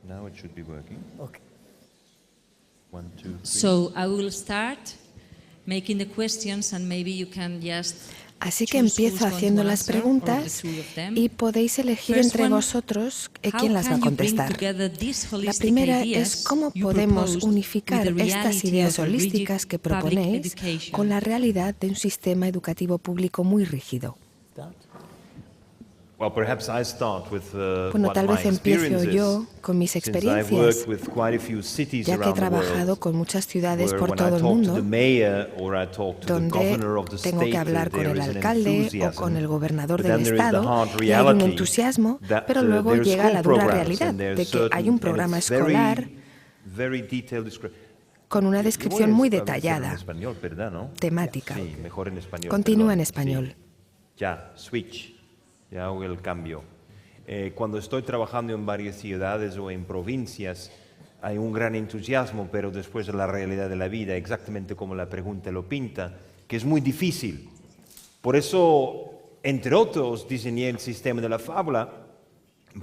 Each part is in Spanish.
Now it should be working. Okay. 1, 2, 3. So I will start making the questions and maybe you can just Así que choose empiezo who's going haciendo to las answer, or the preguntas three of them. y podéis elegir First entre one, vosotros How quién las va a can you bring contestar. together these La holistic primera ideas es cómo you podemos proposed unificar with the estas reality ideas of a rigid holísticas que public proponéis education? con la realidad de un sistema educativo público muy rígido. Start. Well, perhaps I start with Bueno, what tal my vez empiezo experience yo is, con mis since I've worked experiencias, with quite a few cities ya que he around the trabajado world, con muchas ciudades where por when todo I el talk to the mundo, mayor or I talk to the donde governor of the tengo que state, hablar con there el is an alcalde o enthusiasm, con el gobernador but del then there is the estado hard y hay un reality entusiasmo, that, pero luego there are llega la school dura programs realidad and there's de que hay certain- un and programa it's escolar very detailed description. con una Yo descripción voy a muy hacerlo detallada, en español, ¿verdad, no? temática. Sí, mejor en español. Continúa perdón. en español. Sí. Ya, switch. Ya hago el cambio. Cuando estoy trabajando en varias ciudades o en provincias, hay un gran entusiasmo, pero después de la realidad de la vida, exactamente como la pregunta lo pinta, que es muy difícil. Por eso, entre otros, diseñé el sistema de la fábula,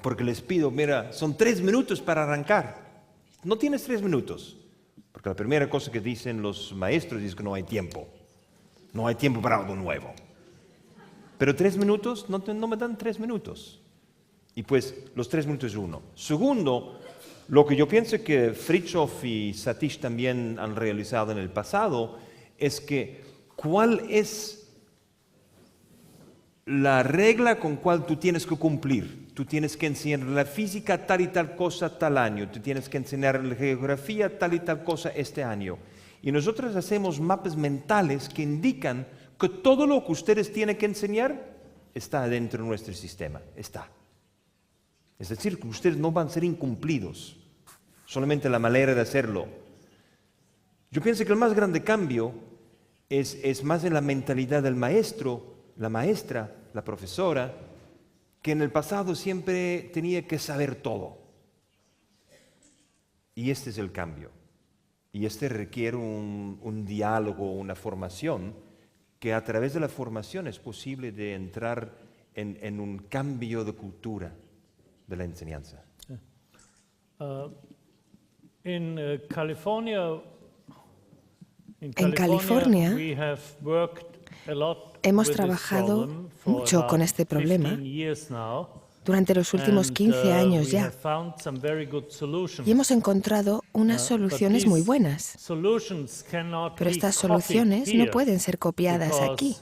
porque les pido, mira, son 3 minutos para arrancar. No tienes 3 minutos, porque la primera cosa que dicen los maestros es que no hay tiempo. No hay tiempo para algo nuevo. Pero 3 minutos, no me dan 3 minutos. Y pues los 3 minutos es uno. Segundo, lo que yo pienso que Fritjof y Satish también han realizado en el pasado es que cuál es la regla con cual tú tienes que cumplir. Tú tienes que enseñar la física tal y tal cosa tal año. Tú tienes que enseñar la geografía tal y tal cosa este año. Y nosotros hacemos mapas mentales que indican que todo lo que ustedes tienen que enseñar está dentro de nuestro sistema. Está. Es decir, que ustedes no van a ser incumplidos, solamente la manera de hacerlo. Yo pienso que el más grande cambio es más en la mentalidad del maestro, la maestra, la profesora, que en el pasado siempre tenía que saber todo. Y este es el cambio. Y este requiere un diálogo, una formación, que a través de la formación es posible de entrar en un cambio de cultura de la enseñanza. In California, En California we have worked a lot hemos with this trabajado problem for mucho con about este problema 15 years now, durante los últimos 15 años we ya have found some very good solutions. y hemos encontrado unas soluciones But muy these buenas, solutions cannot pero be estas copied soluciones no here pueden ser copiadas because aquí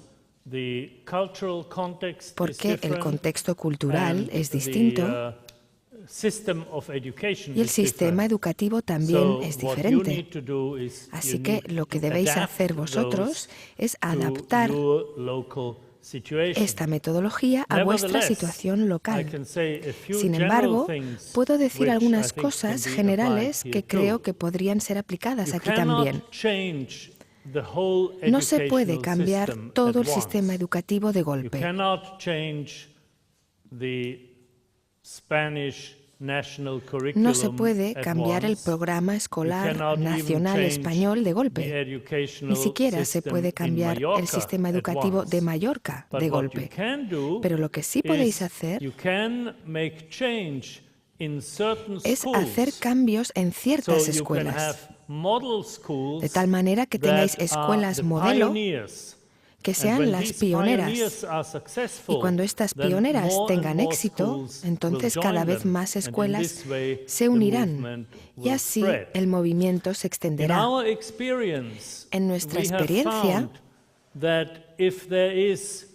the cultural context is porque el different contexto cultural and es the, distinto system of education y el is sistema different. educativo también So es what you need diferente. to do is Así you que need lo que to debéis adapt hacer vosotros those es to adaptar your local situation. esta metodología a vuestra Nevertheless, situación I local. can say a few Sin general embargo, things puedo decir which algunas I think cosas can be generales applied que here creo too. que podrían ser aplicadas You aquí también. cannot change the whole No se puede educational cambiar system todo at el sistema once. educativo de You golpe. cannot change the Spanish national curriculum No se puede at cambiar el once. programa You escolar cannot even nacional change español de the golpe. educational Ni siquiera se system puede in cambiar el Mallorca sistema at educativo once. de Mallorca But de what you golpe. can do Pero lo que sí is podéis hacer you can make change in certain es schools. hacer cambios en ciertas So you can escuelas, have model schools de tal manera que that tengáis are escuelas the modelo pioneers. que And sean when las these pioneers pioneras. are successful, Y cuando estas then pioneras more and tengan more éxito, schools entonces will cada join vez them. más And in escuelas this way, se the unirán movement y will así spread. el movimiento se In extenderá. our experience, En nuestra we have experiencia, found that if there is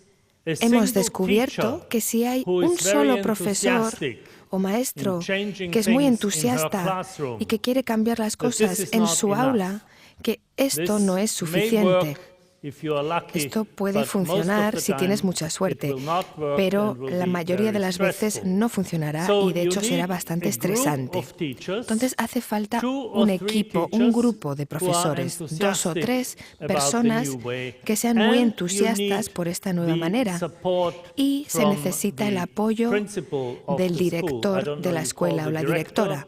a hemos single descubierto teacher que si hay who is un very solo profesor enthusiastic o maestro in changing que es muy things in her entusiasta classroom, y que quiere cambiar las that this cosas is en not su enough. aula, que esto This no es may suficiente. work if you are lucky, Esto puede but most of funcionar the si tienes time mucha suerte, it will not work pero and will la be mayoría de very las veces stressful. no funcionará So y de you hecho será need bastante a group estresante. of teachers, Entonces hace falta 2 or un 3 equipo, un teachers grupo de who are profesores, 2 o 3 enthusiastic about personas the new way. que sean muy And you entusiastas need por esta nueva the manera. support Y se from necesita el the apoyo principal of del the school. I director don't de know, la you escuela call o the la director, directora.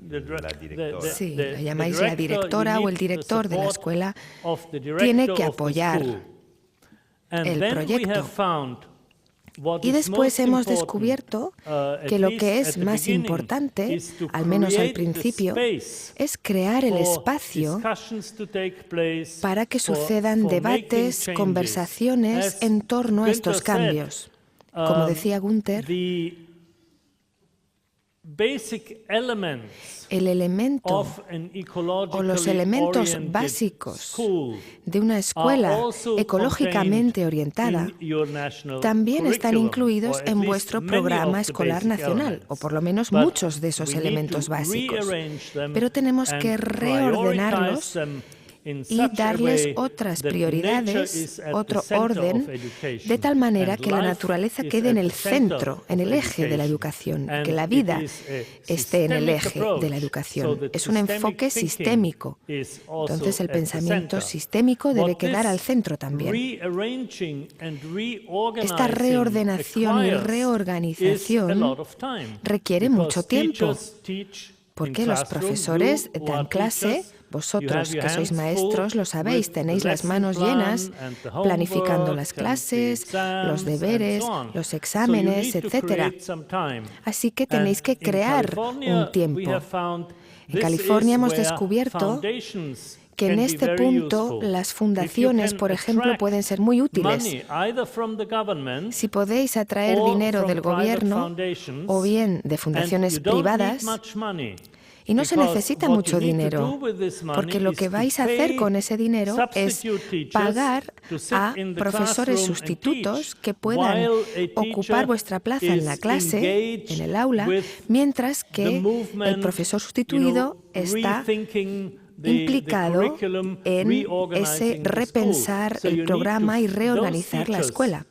La directora. Sí, the la llamáis la director, directora you o el need the director de la support escuela. of the Tiene director que of the apoyar school. And el then we proyecto. have found Y después hemos descubierto que lo que es más importante, al menos al principio, es crear el espacio para que sucedan debates, conversaciones en torno a estos cambios. Como decía Günther, el elemento o los elementos básicos de una escuela ecológicamente orientada también están incluidos en vuestro programa escolar nacional, o por lo menos muchos de esos elementos básicos. Pero tenemos que reordenarlos y darles otras prioridades, otro orden, de tal manera que la naturaleza quede en el centro, en el eje de la educación, que la vida esté en el eje de la educación. Es un enfoque sistémico. Entonces el pensamiento sistémico debe quedar al centro también. Esta reordenación y reorganización requiere mucho tiempo, porque los profesores dan clase. Vosotros, que sois maestros, lo sabéis, tenéis las manos llenas planificando las clases, los deberes, los exámenes, etc. Así que tenéis que crear un tiempo. En California hemos descubierto que en este punto las fundaciones, por ejemplo, pueden ser muy útiles. Si podéis atraer dinero del gobierno o bien de fundaciones privadas, y no se necesita mucho dinero, porque lo que vais a hacer con ese dinero es pagar a profesores sustitutos que puedan ocupar vuestra plaza en la clase, en el aula, mientras que el profesor sustituido está implicado en ese repensar el programa y reorganizar la escuela.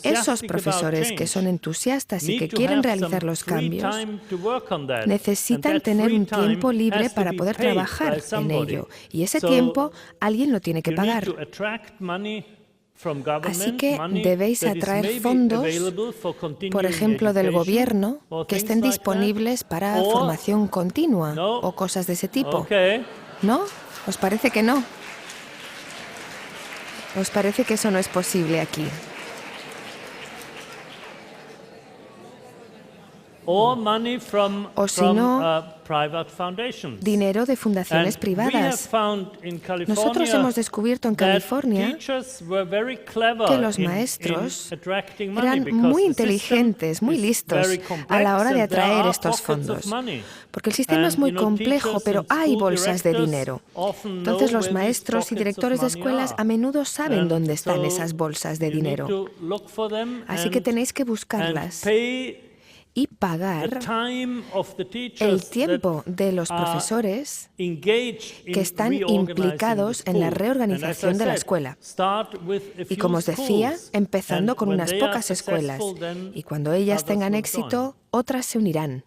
Esos profesores que son entusiastas y que quieren realizar los cambios necesitan tener un tiempo libre para poder trabajar en ello. Y ese tiempo alguien lo tiene que pagar. Así que debéis atraer fondos, por ejemplo, del gobierno, que estén disponibles para formación continua o cosas de ese tipo. ¿No? ¿Os parece que no? ¿Os parece que eso no es posible aquí? O si no, dinero de fundaciones privadas. Nosotros hemos descubierto en California que los maestros eran muy inteligentes, muy listos a la hora de atraer estos fondos. Porque el sistema es muy complejo, pero hay bolsas de dinero. Entonces los maestros y directores de escuelas a menudo saben dónde están esas bolsas de dinero. Así que tenéis que buscarlas y pagar el tiempo de los profesores que están implicados en la reorganización de la escuela. Y como os decía, empezando con unas pocas escuelas. Y cuando ellas tengan éxito, otras se unirán.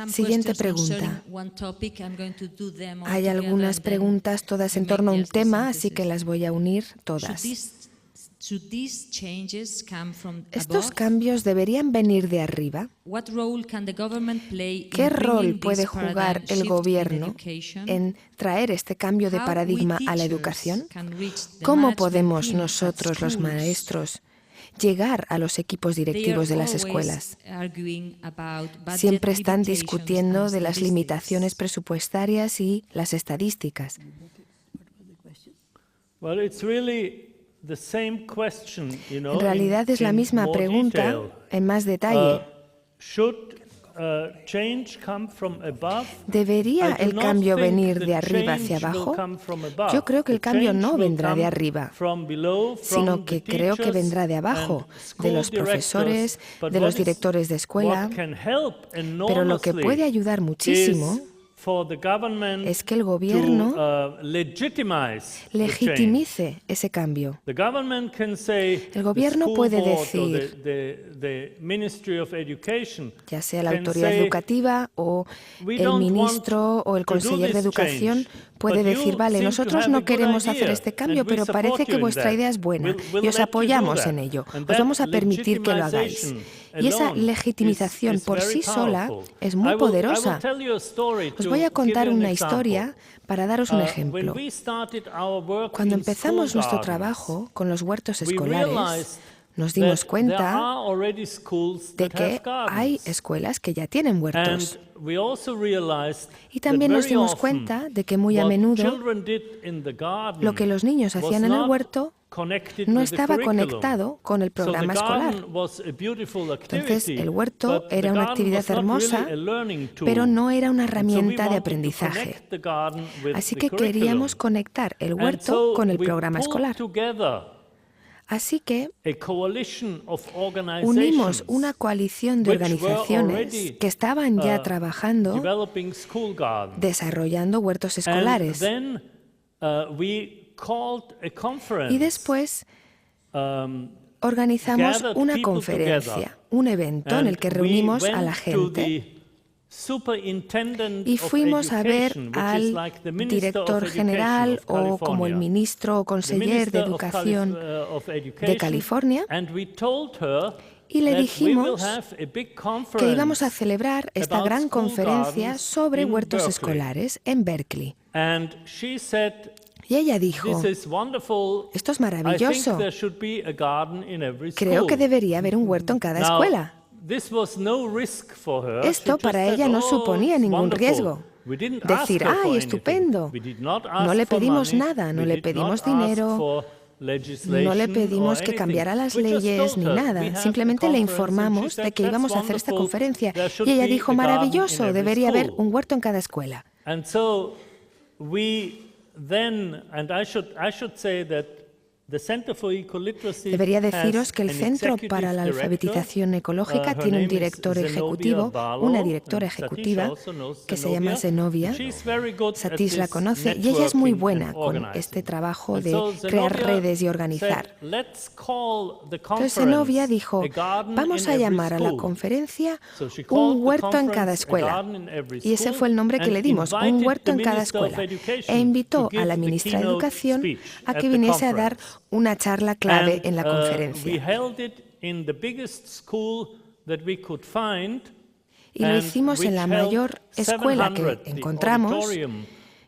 Siguiente pregunta. Hay algunas preguntas todas en torno a un tema, así que las voy a unir todas. ¿Estos cambios deberían venir de arriba? ¿Qué rol puede jugar el gobierno en traer este cambio de paradigma a la educación? ¿Cómo podemos nosotros, los maestros, llegar a los equipos directivos de las escuelas? Siempre están discutiendo de las limitaciones presupuestarias y las estadísticas. En realidad es la misma pregunta en más detalle. ¿Debería el cambio venir de arriba hacia abajo? Yo creo que el cambio no vendrá de arriba, sino que creo que vendrá de abajo, de los profesores, de los directores de escuela. Pero lo que puede ayudar muchísimo es que el gobierno legitimice ese cambio. El gobierno puede decir, ya sea la autoridad educativa o el ministro o el conseller de educación, puede decir, vale, nosotros no queremos hacer este cambio, pero parece que vuestra idea es buena y os apoyamos en ello. Os vamos a permitir que lo hagáis. Y esa legitimización por sí sola es muy poderosa. Os voy a contar una historia para daros un ejemplo. Cuando empezamos nuestro trabajo con los huertos escolares, nos dimos cuenta de que hay escuelas que ya tienen huertos. Y también nos dimos cuenta de que muy a menudo lo que los niños hacían en el huerto no estaba conectado con el programa escolar. Entonces, el huerto era una actividad hermosa, pero no era una herramienta de aprendizaje. Así que queríamos conectar el huerto con el programa escolar. Así que unimos una coalición de organizaciones que estaban ya trabajando, desarrollando huertos escolares. Y después organizamos una conferencia, un evento en el que reunimos a la gente. Y fuimos a ver al director general o como el ministro o conseller de Educación de California y le dijimos que íbamos a celebrar esta gran conferencia sobre huertos escolares en Berkeley. Y ella dijo, esto es maravilloso, creo que debería haber un huerto en cada escuela. Esto para ella no suponía ningún riesgo. Decir, ¡ay, estupendo! No le pedimos nada, no le pedimos dinero, no le pedimos que cambiara las leyes ni nada. Simplemente le informamos de que íbamos a hacer esta conferencia. Y ella dijo, maravilloso, debería haber un huerto en cada escuela. Debería deciros que el Centro para la Alfabetización Ecológica tiene un director ejecutivo, una directora ejecutiva, que se llama Zenobia. Satish la conoce y ella es muy buena con este trabajo de crear redes y organizar. Entonces Zenobia dijo, vamos a llamar a la conferencia un huerto en cada escuela. Y ese fue el nombre que le dimos, un huerto en cada escuela. E invitó a la ministra de Educación a que viniese a dar una charla clave en la conferencia. Y lo hicimos en la mayor escuela que encontramos,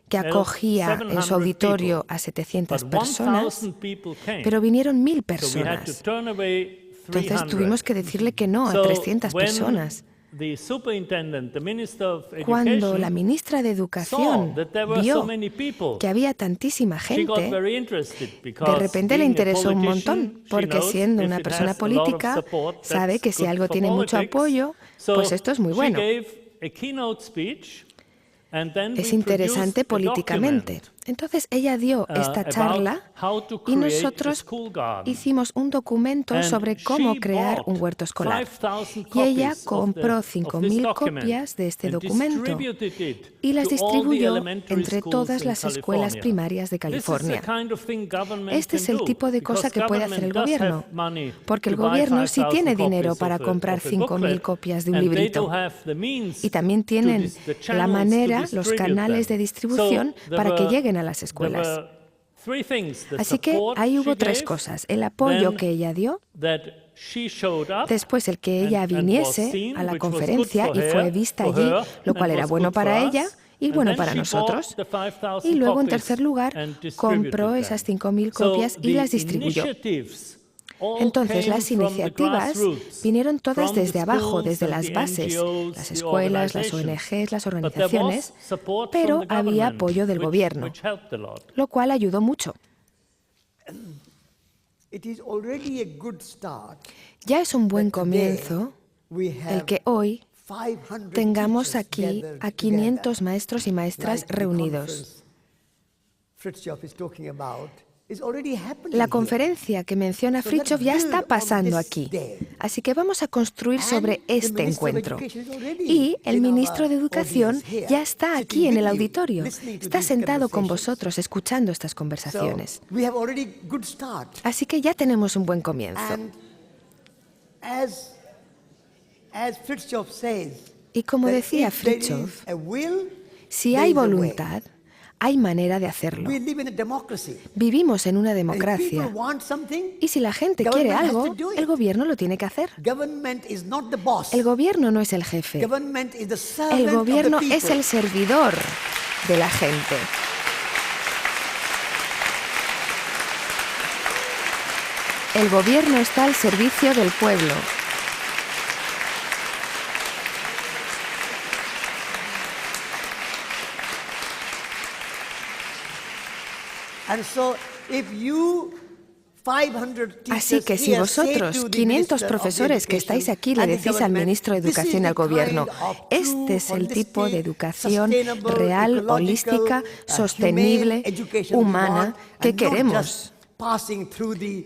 que acogía en su auditorio a 700 personas, pero vinieron 1000 personas. Entonces tuvimos que decirle que no a 300 personas. Cuando la ministra de Educación vio que había tantísima gente, de repente le interesó un montón, porque siendo una persona política, sabe que si algo tiene mucho apoyo, pues esto es muy bueno. Es interesante políticamente. Entonces ella dio esta charla y nosotros hicimos un documento sobre cómo crear un huerto escolar. Y ella compró 5000 copias de este documento y las distribuyó entre todas las escuelas primarias de California. Este es el tipo de cosa que puede hacer el gobierno, porque el gobierno sí tiene dinero para comprar 5000 copias de un librito. Y también tienen la manera, los canales de distribución para que lleguen a las escuelas. Así que ahí hubo 3 cosas. El apoyo que ella dio, después el que ella viniese a la conferencia y fue vista allí, lo cual era bueno para ella y bueno para nosotros. Y luego, en tercer lugar, compró esas 5000 copias y las distribuyó. Entonces, las iniciativas vinieron todas desde abajo, desde las bases, las escuelas, las ONGs, las organizaciones, pero había apoyo del gobierno, lo cual ayudó mucho. Ya es un buen comienzo el que hoy tengamos aquí a 500 maestros y maestras reunidos. La conferencia que menciona Fritjof ya está pasando aquí, así que vamos a construir sobre este encuentro. Y el ministro de Educación ya está aquí en el auditorio, está sentado con vosotros escuchando estas conversaciones. Así que ya tenemos un buen comienzo. Y como decía Fritjof, si hay voluntad, hay manera de hacerlo. Vivimos en una democracia. Y si la gente quiere algo, el gobierno lo tiene que hacer. El gobierno no es el jefe. El gobierno es el servidor de la gente. El gobierno está al servicio del pueblo. Así que si vosotros, 500 profesores que estáis aquí, le decís al ministro de Educación y al gobierno, este es el tipo de educación real, holística, sostenible, humana que queremos.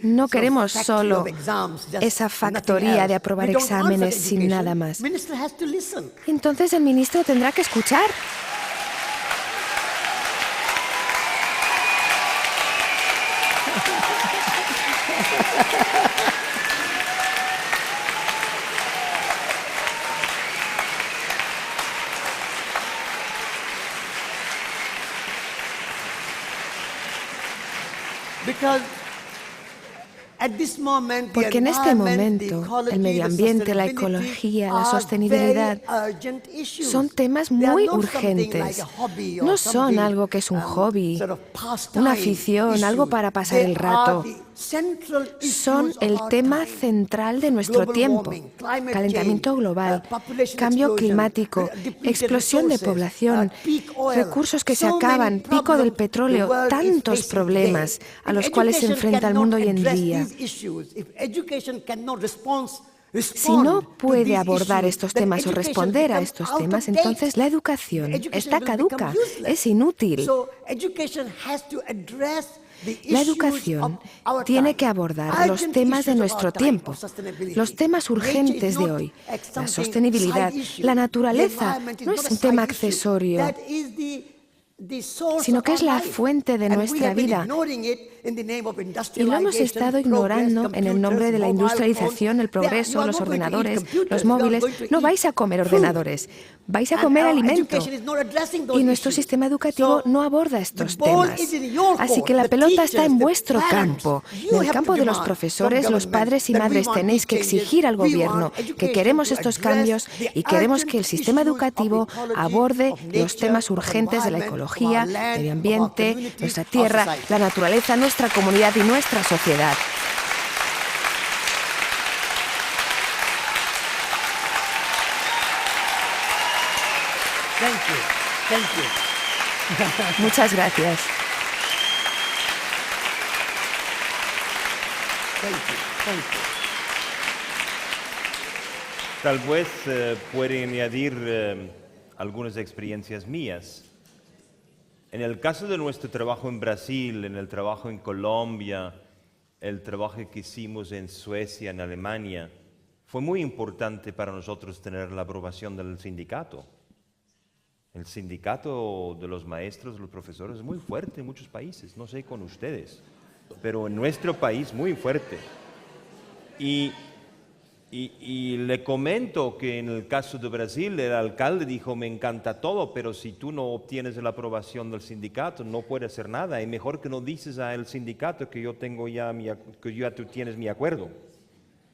No queremos solo esa factoría de aprobar exámenes sin nada más. Entonces el ministro tendrá que escuchar. Porque en este momento el medio ambiente, la ecología, la sostenibilidad son temas muy urgentes. No son algo que es un hobby, una afición, algo para pasar el rato. Son el tema central de nuestro tiempo. Calentamiento global, cambio climático, explosión de población, recursos que se acaban, pico del petróleo, tantos problemas a los cuales se enfrenta el mundo hoy en día. Si no puede abordar estos temas o responder a estos temas, entonces la educación está caduca, es inútil. La educación tiene que abordar los temas de nuestro tiempo, los temas urgentes de hoy. La sostenibilidad, la naturaleza, no es un tema accesorio, sino que es la fuente de nuestra vida. Y lo hemos estado ignorando en el nombre de la industrialización, el progreso, los ordenadores, los móviles. No vais a comer ordenadores, vais a comer alimento. Y nuestro sistema educativo no aborda estos temas. Así que la pelota está en vuestro campo. En el campo de los profesores, los padres y madres tenéis que exigir al gobierno que queremos estos cambios y queremos que el sistema educativo aborde los temas urgentes de la ecología, medio ambiente, nuestra tierra, la naturaleza, nuestra comunidad y nuestra sociedad. Muchas gracias. Tal vez puede añadir algunas experiencias mías. En el caso de nuestro trabajo en Brasil, en el trabajo en Colombia, el trabajo que hicimos en Suecia, en Alemania, fue muy importante para nosotros tener la aprobación del sindicato. El sindicato de los maestros, de los profesores, es muy fuerte en muchos países, no sé con ustedes, pero en nuestro país muy fuerte. Y le comento que en el caso de Brasil, el alcalde dijo, me encanta todo, pero si tú no obtienes la aprobación del sindicato, no puedes hacer nada. Y mejor que no dices al sindicato que yo tengo ya tú tienes mi acuerdo.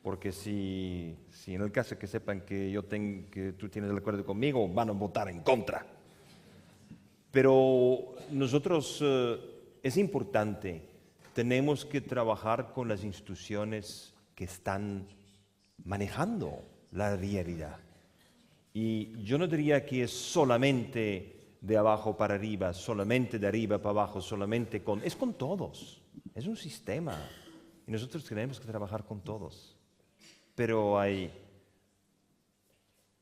Porque si en el caso que sepan que tú tienes el acuerdo conmigo, van a votar en contra. Pero nosotros, es importante, tenemos que trabajar con las instituciones que están manejando la realidad. Y yo no diría que es solamente de abajo para arriba, solamente de arriba para abajo, es con todos. Es un sistema. Y nosotros tenemos que trabajar con todos. Pero hay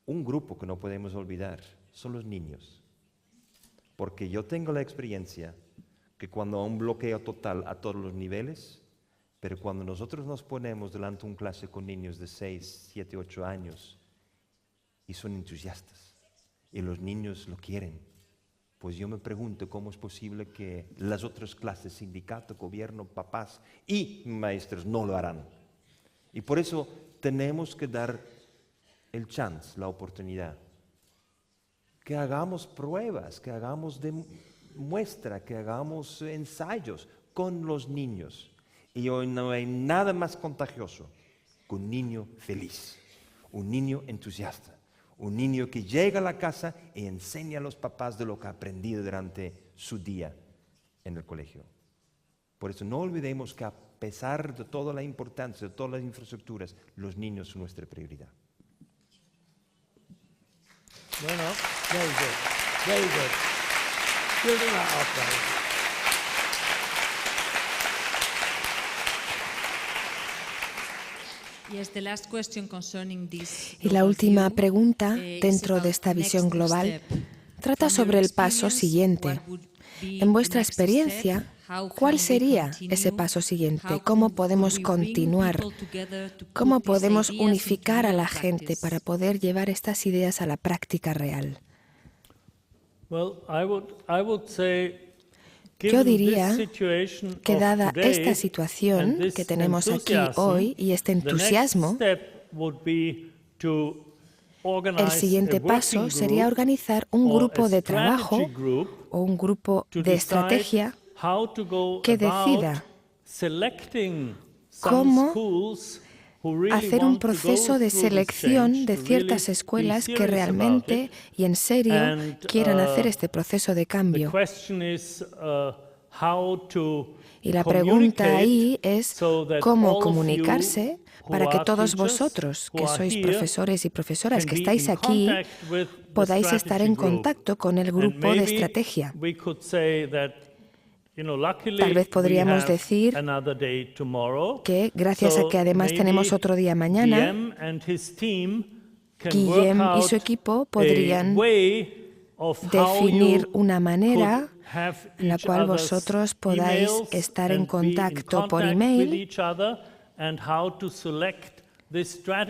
un grupo que no podemos olvidar, son los niños. Porque yo tengo la experiencia que cuando hay un bloqueo total a todos los niveles, pero cuando nosotros nos ponemos delante de una clase con niños de 6, 7, 8 años y son entusiastas y los niños lo quieren, pues yo me pregunto cómo es posible que las otras clases, sindicato, gobierno, papás y maestros no lo harán. Y por eso tenemos que dar el chance, la oportunidad, que hagamos pruebas, que hagamos muestra que hagamos ensayos con los niños. Y hoy no hay nada más contagioso que un niño feliz, un niño entusiasta, un niño que llega a la casa y enseña a los papás de lo que ha aprendido durante su día en el colegio. Por eso no olvidemos que a pesar de toda la importancia de todas las infraestructuras, los niños son nuestra prioridad. Bueno, very good, very good. Children are upright. Y la última pregunta, dentro de esta visión global, trata sobre el paso siguiente. En vuestra experiencia, ¿cuál sería ese paso siguiente? ¿Cómo podemos continuar? ¿Cómo podemos unificar a la gente para poder llevar estas ideas a la práctica real? Yo diría que dada esta situación que tenemos aquí hoy y este entusiasmo, el siguiente paso sería organizar un grupo de trabajo o un grupo de estrategia que decida cómo hacer un proceso de selección de ciertas escuelas que realmente y en serio quieran hacer este proceso de cambio. Y la pregunta ahí es cómo comunicarse para que todos vosotros, que sois profesores y profesoras que estáis aquí, podáis estar en contacto con el grupo de estrategia. Tal vez podríamos decir que, gracias a que además tenemos otro día mañana, Guillem y su equipo podrían definir una manera en la cual vosotros podáis estar en contacto por email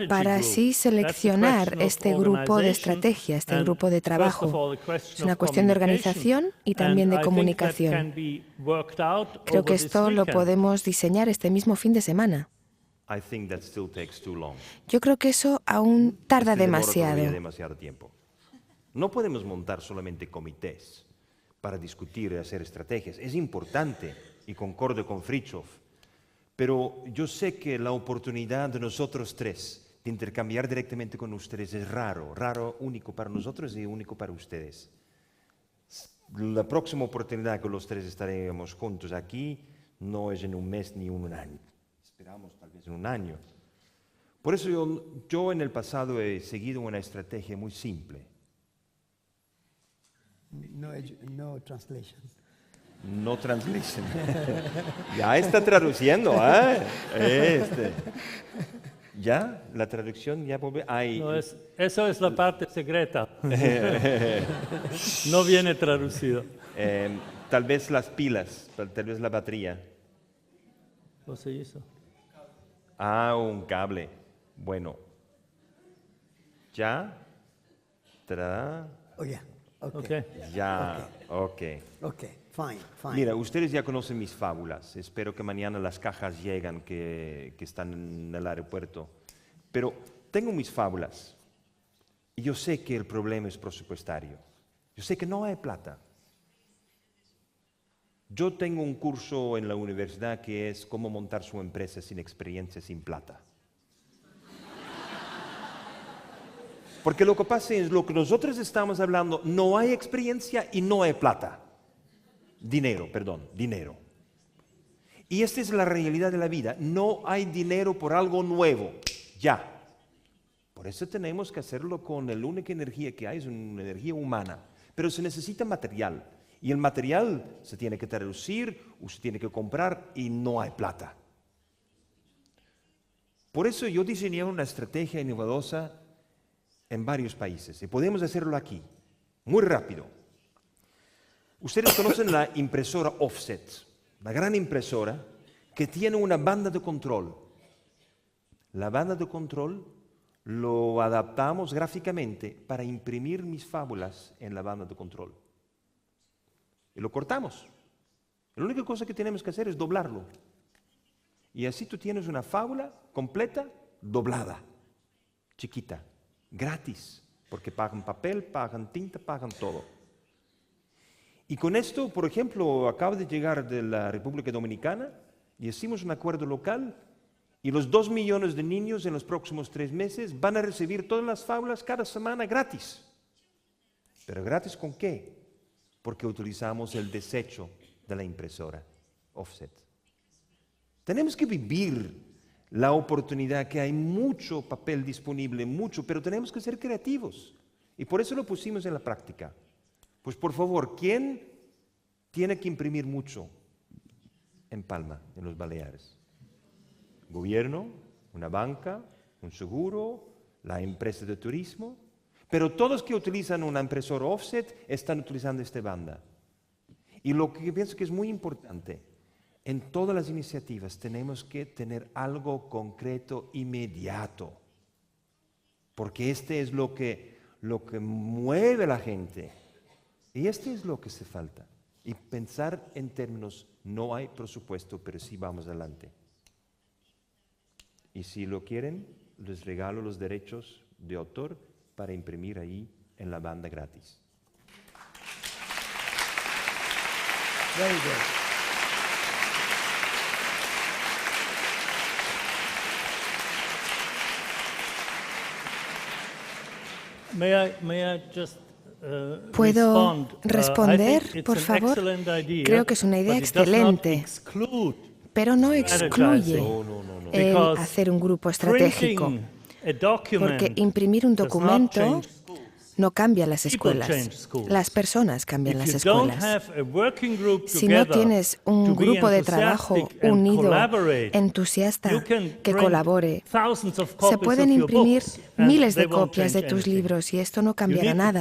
para así seleccionar este grupo de estrategia, este grupo de trabajo. Es una cuestión de organización y también de comunicación. Creo que esto lo podemos diseñar este mismo fin de semana. Yo creo que eso aún tarda demasiado. Tiempo. No podemos montar solamente comités para discutir y hacer estrategias. Es importante y concordo con Fritjof. Pero yo sé que la oportunidad de nosotros tres de intercambiar directamente con ustedes es raro, único para nosotros y único para ustedes. La próxima oportunidad que los tres estaremos juntos aquí no es en un mes ni un año. Esperamos tal vez en un año. Por eso yo en el pasado he seguido una estrategia muy simple. No translation. No translation. Ya está traduciendo, ¿eh? Ya, la traducción ya vuelve. No, eso es la parte secreta. No viene traducido. Tal vez las pilas, tal vez la batería. ¿Cómo se hizo? Un cable. Bueno. ¿Ya? Oh, yeah. Okay. Ya, ok. Fine. Mira, ustedes ya conocen mis fábulas. Espero que mañana las cajas lleguen que están en el aeropuerto. Pero tengo mis fábulas. Y yo sé que el problema es presupuestario. Yo sé que no hay plata. Yo tengo un curso en la universidad que es cómo montar su empresa sin experiencia, sin plata. Porque lo que pasa es, lo que nosotros estamos hablando, no hay experiencia y no hay plata. Dinero. Y esta es la realidad de la vida. No hay dinero por algo nuevo, ya. Por eso tenemos que hacerlo con la única energía que hay, es una energía humana. Pero se necesita material. Y el material se tiene que traducir o se tiene que comprar y no hay plata. Por eso yo diseñé una estrategia innovadora en varios países y podemos hacerlo aquí, muy rápido. Ustedes conocen la impresora Offset, la gran impresora que tiene una banda de control. La banda de control lo adaptamos gráficamente para imprimir mis fábulas en la banda de control. Y lo cortamos. La única cosa que tenemos que hacer es doblarlo. Y así tú tienes una fábula completa, doblada, chiquita. Gratis, porque pagan papel, pagan tinta, pagan todo. Y con esto, por ejemplo, acabo de llegar de la República Dominicana y hicimos un acuerdo local y los 2 millones de niños en los próximos 3 meses van a recibir todas las fábulas cada semana gratis. ¿Pero gratis con qué? Porque utilizamos el desecho de la impresora, offset. Tenemos que vivir la oportunidad que hay mucho papel disponible, pero tenemos que ser creativos. Y por eso lo pusimos en la práctica. Pues por favor, ¿quién tiene que imprimir mucho en Palma, en los Baleares? Gobierno, una banca, un seguro, la empresa de turismo. Pero todos que utilizan una impresora offset están utilizando esta banda. Y lo que pienso que es muy importante, en todas las iniciativas tenemos que tener algo concreto inmediato. Porque este es lo que mueve a la gente. Y este es lo que hace falta. Y pensar en términos, no hay presupuesto, pero sí vamos adelante. Y si lo quieren, les regalo los derechos de autor para imprimir ahí en la banda gratis. Very good. May I just ¿Puedo responder, por favor? Creo que es una idea excelente, pero no excluye el hacer un grupo estratégico, porque imprimir un documento no cambia las escuelas, las personas cambian las escuelas. Si no tienes un grupo de trabajo unido, entusiasta, que colabore, se pueden imprimir miles de copias de tus libros y esto no cambiará nada.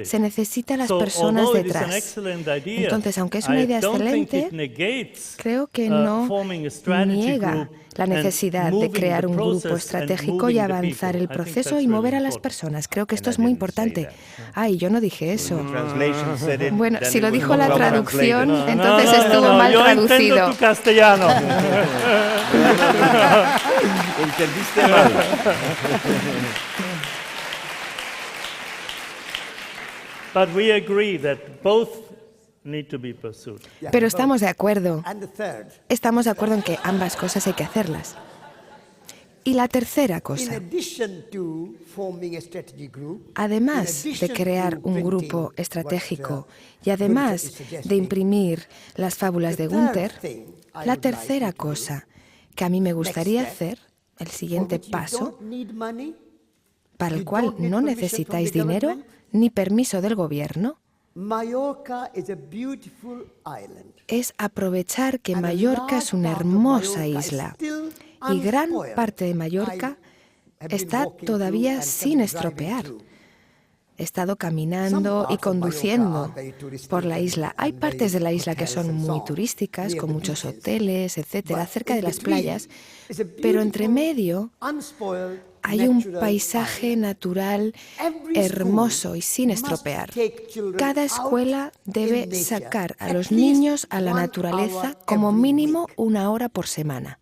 Se necesitan las personas detrás. Entonces, aunque es una idea excelente, creo que no niega la necesidad de crear un grupo estratégico y avanzar el proceso y mover a las personas. Creo que esto es muy importante. Ay, yo no dije eso. Bueno, si lo dijo la traducción, entonces estuvo mal traducido. Yo entiendo tu castellano. Entendiste mal. But we agree that both need to be pursued. Pero estamos de acuerdo. Estamos de acuerdo en que ambas cosas hay que hacerlas. Y la tercera cosa, además de crear un grupo estratégico y además de imprimir las fábulas de Gunther, la tercera cosa que a mí me gustaría hacer, el siguiente paso, para el cual no necesitáis dinero ni permiso del gobierno, es aprovechar que Mallorca es una hermosa isla y gran parte de Mallorca está todavía sin estropear. He estado caminando y conduciendo por la isla. Hay partes de la isla que son muy turísticas, con muchos hoteles, etcétera, cerca de las playas, pero entre medio hay un paisaje natural hermoso y sin estropear. Cada escuela debe sacar a los niños a la naturaleza como mínimo 1 hora por semana.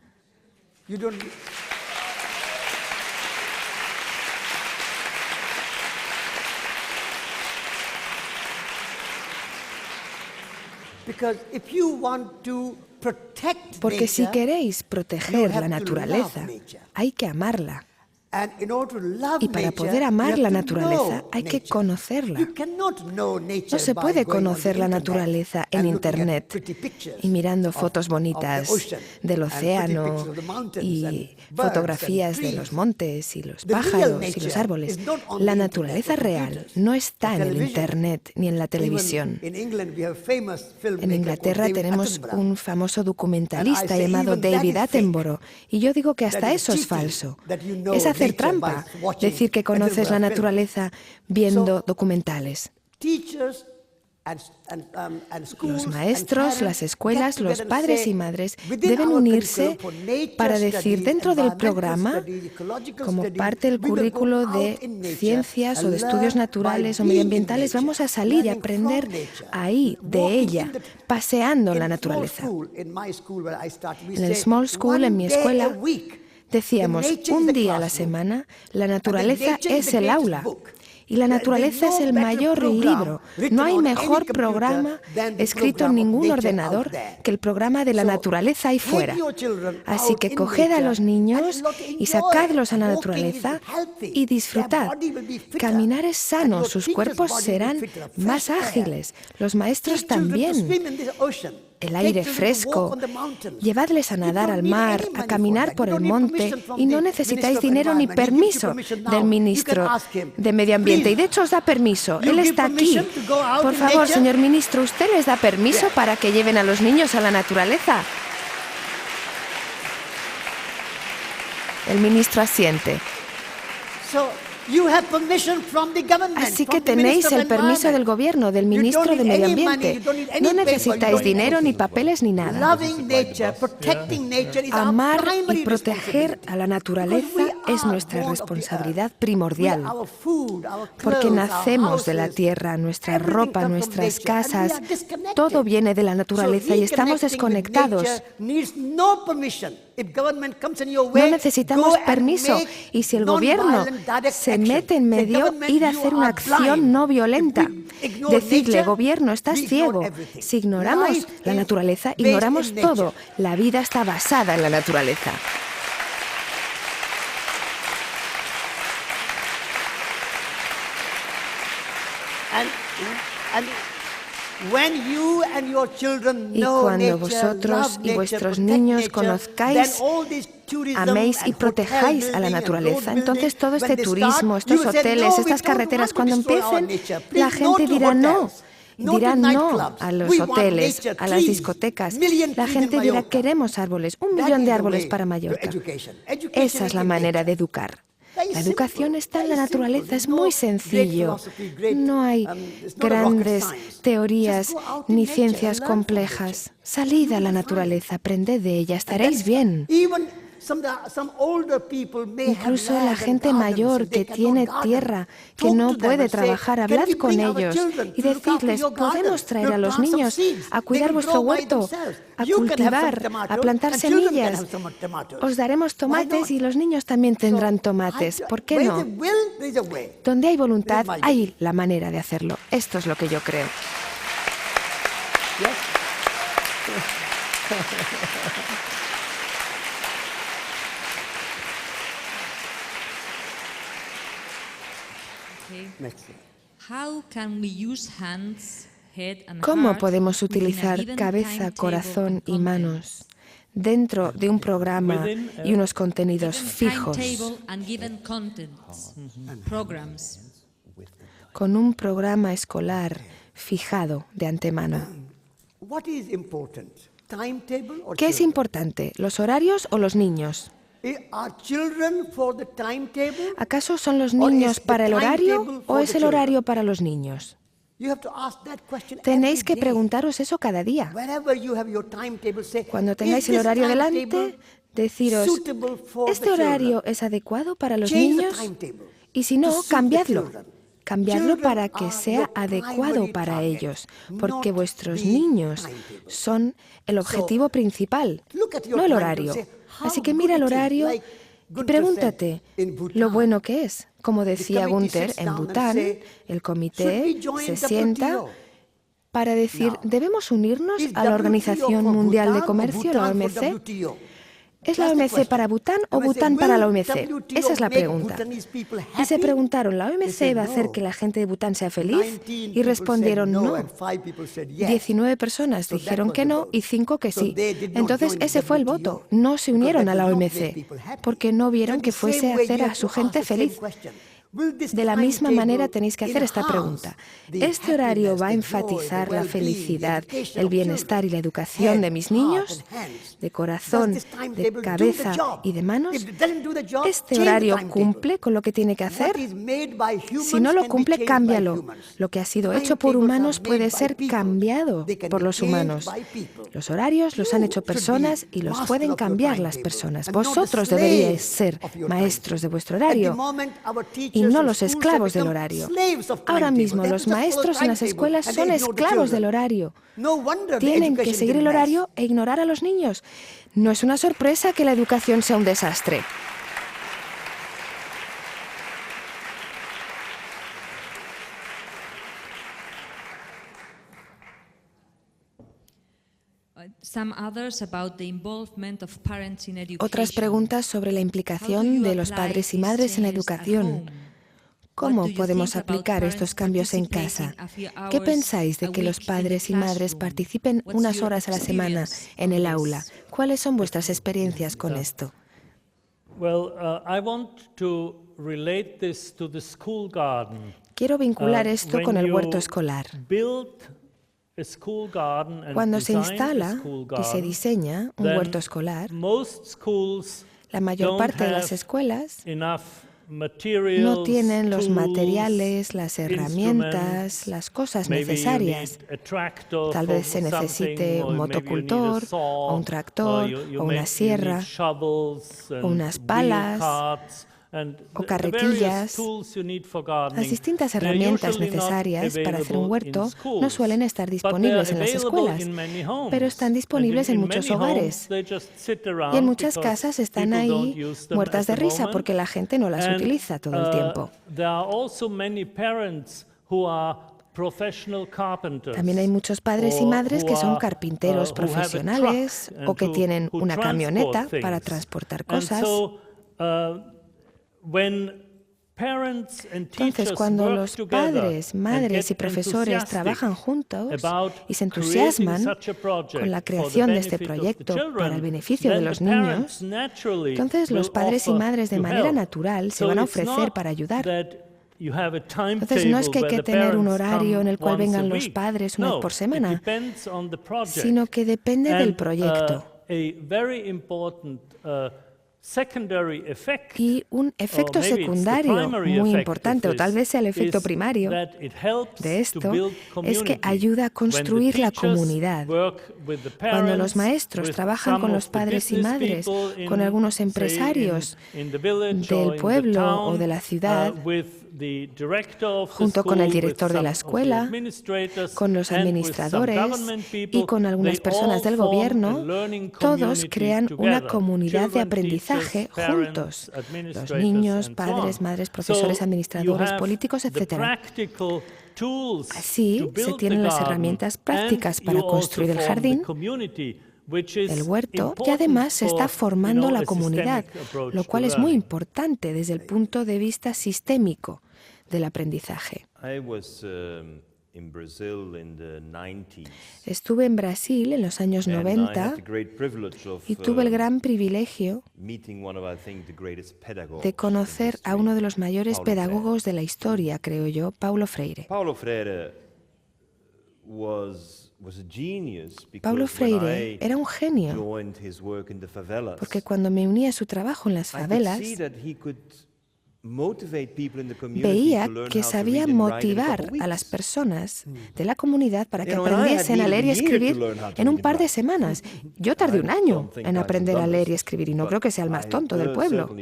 Porque si queréis proteger la naturaleza, hay que amarla. Y para poder amar la naturaleza hay que conocerla. No se puede conocer la naturaleza en Internet y mirando fotos bonitas del océano y fotografías de los montes y los pájaros y los árboles. La naturaleza real no está en el Internet ni en la televisión. En Inglaterra tenemos un famoso documentalista llamado David Attenborough y yo digo que hasta eso es falso. Es hacer trampa, decir que conoces la naturaleza viendo documentales. Los maestros, las escuelas, los padres y madres deben unirse para decir dentro del programa, como parte del currículo de ciencias o de estudios naturales o medioambientales, vamos a salir y aprender ahí, de ella, paseando en la naturaleza. En el Small School, en mi escuela, decíamos, un día a la semana, la naturaleza es el aula. Y la naturaleza es el mayor libro. No hay mejor programa escrito en ningún ordenador que el programa de la naturaleza ahí fuera. Así que coged a los niños y sacadlos a la naturaleza y disfrutad. Caminar es sano, sus cuerpos serán más ágiles, los maestros también. El aire fresco. Llevadles a nadar al mar, a caminar por el monte y no necesitáis dinero ni permiso del ministro de Medio Ambiente. Y de hecho os da permiso. Él está aquí. Por favor, señor ministro, ¿usted les da permiso para que lleven a los niños a la naturaleza? El ministro asiente. Así que tenéis el permiso del gobierno, del ministro de Medio Ambiente. No necesitáis dinero, ni papeles, ni nada. Amar y proteger a la naturaleza es nuestra responsabilidad primordial. Porque nacemos de la tierra, nuestra ropa, nuestras casas, todo viene de la naturaleza y estamos desconectados. No necesitamos permiso y si el gobierno se mete en medio, id a hacer una acción no violenta. Decidle, gobierno, estás ciego. Si ignoramos la naturaleza, ignoramos todo. La vida está basada en la naturaleza. Y cuando vosotros y vuestros niños conozcáis, améis y protejáis a la naturaleza, entonces todo este turismo, estos hoteles, estas carreteras, cuando empiecen, la gente dirá no. Dirán no a los hoteles, a las discotecas. La gente dirá queremos árboles, 1 millón de árboles para Mallorca. Esa es la manera de educar. La educación está en la naturaleza, es muy sencillo. No hay grandes teorías ni ciencias complejas. Salid a la naturaleza, aprended de ella, estaréis bien. Incluso la gente mayor que tiene tierra, que no puede trabajar, hablad con ellos y decidles, podemos traer a los niños a cuidar vuestro huerto, a cultivar, a plantar semillas. Os daremos tomates y los niños también tendrán tomates. ¿Por qué no? Donde hay voluntad, hay la manera de hacerlo. Esto es lo que yo creo. ¿Cómo podemos utilizar cabeza, corazón y manos dentro de un programa y unos contenidos fijos? Con un programa escolar fijado de antemano. ¿Qué es importante, los horarios o los niños? ¿Acaso son los niños para el horario o es el horario para los niños? Tenéis que preguntaros eso cada día. Cuando tengáis el horario delante, deciros, ¿este horario es adecuado para los niños? Y si no, cambiadlo. Cambiadlo para que sea adecuado para ellos, porque vuestros niños son el objetivo principal, no el horario. Así que mira el horario y pregúntate lo bueno que es. Como decía Gunther, en Bután, el comité se sienta para decir, ¿debemos unirnos a la Organización Mundial de Comercio, la OMC? ¿Es la OMC para Bután o Bután para la OMC? Esa es la pregunta. Y se preguntaron, ¿la OMC va a hacer que la gente de Bután sea feliz? Y respondieron no. 19 personas dijeron que no y 5 que sí. Entonces ese fue el voto. No se unieron a la OMC porque no vieron que fuese a hacer a su gente feliz. De la misma manera tenéis que hacer esta pregunta. ¿Este horario va a enfatizar la felicidad, el bienestar y la educación de mis niños? ¿De corazón, de cabeza y de manos? ¿Este horario cumple con lo que tiene que hacer? Si no lo cumple, cámbialo. Lo que ha sido hecho por humanos puede ser cambiado por los humanos. Los horarios los han hecho personas y los pueden cambiar las personas. Vosotros deberíais ser maestros de vuestro horario y no los esclavos del horario. Ahora mismo los maestros en las escuelas son esclavos del horario. Tienen que seguir el horario e ignorar a los niños. No es una sorpresa que la educación sea un desastre. Otras preguntas sobre la implicación de los padres y madres en la educación. ¿Cómo podemos aplicar estos cambios en casa? ¿Qué pensáis de que los padres y madres participen unas horas a la semana en el aula? ¿Cuáles son vuestras experiencias con esto? Quiero vincular esto con el huerto escolar. Cuando se instala y se diseña un huerto escolar, la mayor parte de las escuelas no tienen los materiales, las herramientas, las cosas necesarias. Tal vez se necesite un motocultor, o un tractor, o una sierra, o unas palas, o carretillas. Las distintas herramientas necesarias para hacer un huerto no suelen estar disponibles en las escuelas, pero están disponibles en muchos hogares. Y en muchas casas están ahí muertas de risa porque la gente no las utiliza todo el tiempo. También hay muchos padres y madres que son carpinteros profesionales o que tienen una camioneta para transportar cosas. Entonces, cuando los padres, madres y profesores trabajan juntos y se entusiasman con la creación de este proyecto para el beneficio de los niños, entonces los padres y madres de manera natural se van a ofrecer para ayudar. Entonces, no es que hay que tener un horario en el cual vengan los padres una vez por semana, sino que depende del proyecto. Y un efecto secundario muy importante, o tal vez sea el efecto primario de esto, es que ayuda a construir la comunidad. Cuando los maestros trabajan con los padres y madres, con algunos empresarios del pueblo o de la ciudad, junto con el director de la escuela, con los administradores y con algunas personas del gobierno, todos crean una comunidad de aprendizaje juntos. Los niños, padres, madres, profesores, administradores, políticos, etc. Así se tienen las herramientas prácticas para construir el jardín, el huerto, y además se está formando la comunidad, lo cual es muy importante desde el punto de vista sistémico del aprendizaje. Estuve en Brasil en los años 90 y tuve el gran privilegio de conocer a uno de los mayores pedagogos de la historia, creo yo, Paulo Freire. Paulo Freire era un genio, porque cuando me uní a su trabajo en las favelas, veía que sabía motivar a las personas de la comunidad para que aprendiesen a leer y escribir en un par de semanas. Yo tardé un año en aprender a leer y escribir y no creo que sea el más tonto del pueblo.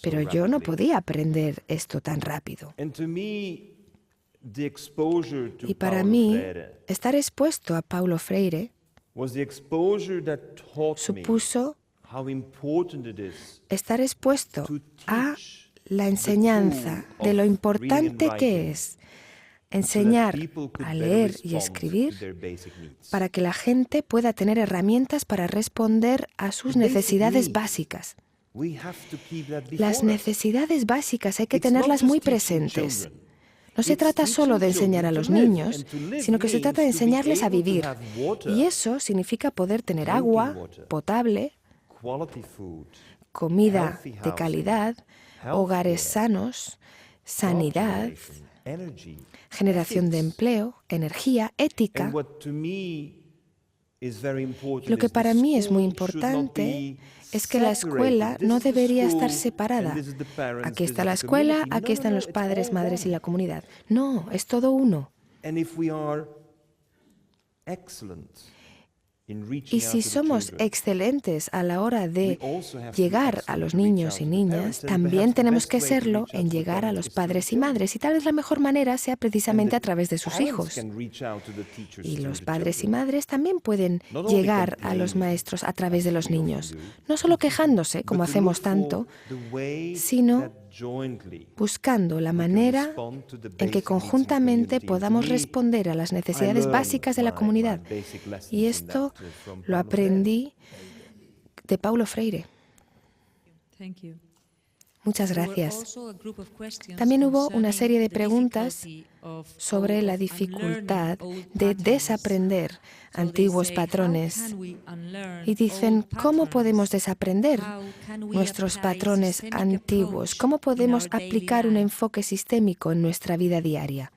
Pero yo no podía aprender esto tan rápido. Y para mí, estar expuesto a Paulo Freire supuso estar expuesto a la enseñanza de lo importante que es enseñar a leer y escribir para que la gente pueda tener herramientas para responder a sus necesidades básicas. Las necesidades básicas hay que tenerlas muy presentes. No se trata solo de enseñar a los niños, sino que se trata de enseñarles a vivir. Y eso significa poder tener agua potable, comida de calidad, hogares sanos, sanidad, generación de empleo, energía, ética. Lo que para mí es muy importante es que la escuela no debería estar separada. Aquí está la escuela, aquí están los padres, madres y la comunidad. No, es todo uno. Y si somos excelentes a la hora de llegar a los niños y niñas, también tenemos que serlo en llegar a los padres y madres. Y tal vez la mejor manera sea precisamente a través de sus hijos. Y los padres y madres también pueden llegar a los maestros a través de los niños. No solo quejándose, como hacemos tanto, sino buscando la manera en que conjuntamente podamos responder a las necesidades básicas de la comunidad. Y esto lo aprendí de Paulo Freire. Muchas gracias. También hubo una serie de preguntas sobre la dificultad de desaprender antiguos patrones. Y dicen, ¿cómo podemos desaprender nuestros patrones antiguos? ¿Cómo podemos aplicar un enfoque sistémico en nuestra vida diaria?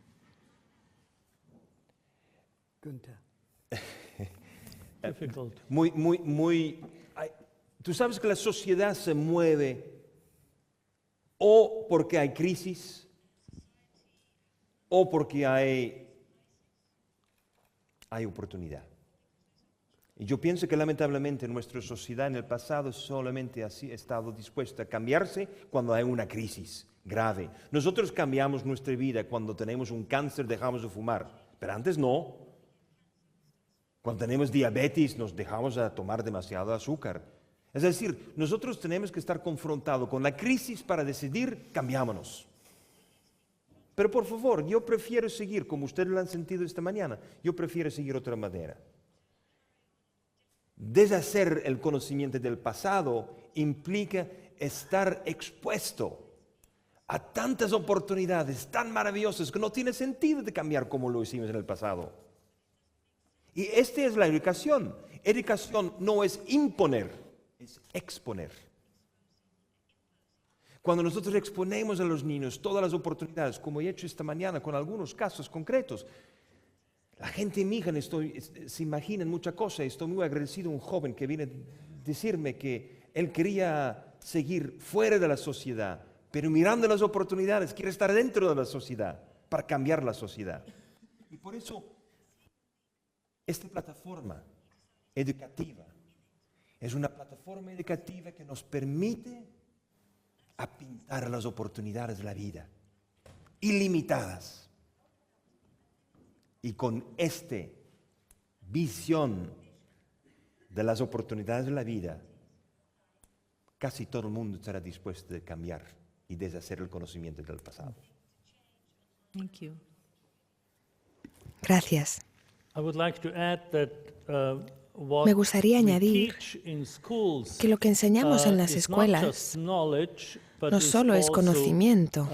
Tú sabes que la sociedad se mueve o porque hay crisis o porque hay oportunidad. Y yo pienso que lamentablemente nuestra sociedad en el pasado solamente ha estado dispuesta a cambiarse cuando hay una crisis grave. Nosotros cambiamos nuestra vida cuando tenemos un cáncer, dejamos de fumar, pero antes no. Cuando tenemos diabetes nos dejamos de tomar demasiado azúcar. Es decir, nosotros tenemos que estar confrontados con la crisis para decidir, cambiámonos. Pero por favor, yo prefiero seguir, como ustedes lo han sentido esta mañana, yo prefiero seguir otra manera. Deshacer el conocimiento del pasado implica estar expuesto a tantas oportunidades tan maravillosas que no tiene sentido de cambiar como lo hicimos en el pasado. Y esta es la educación. Educación no es imponer, es exponer. Cuando nosotros exponemos a los niños todas las oportunidades, como he hecho esta mañana con algunos casos concretos, la gente mija, se imagina muchas cosas. Estoy muy agradecido a un joven que viene a decirme que él quería seguir fuera de la sociedad, pero mirando las oportunidades, quiere estar dentro de la sociedad para cambiar la sociedad. Y por eso, esta plataforma educativa es una plataforma educativa que nos permite a pintar las oportunidades de la vida, ilimitadas. Y con esta visión de las oportunidades de la vida, casi todo el mundo estará dispuesto a cambiar y deshacer el conocimiento del pasado. Thank you. Gracias. I would like to add that, Me gustaría añadir que lo que enseñamos en las escuelas no solo es conocimiento,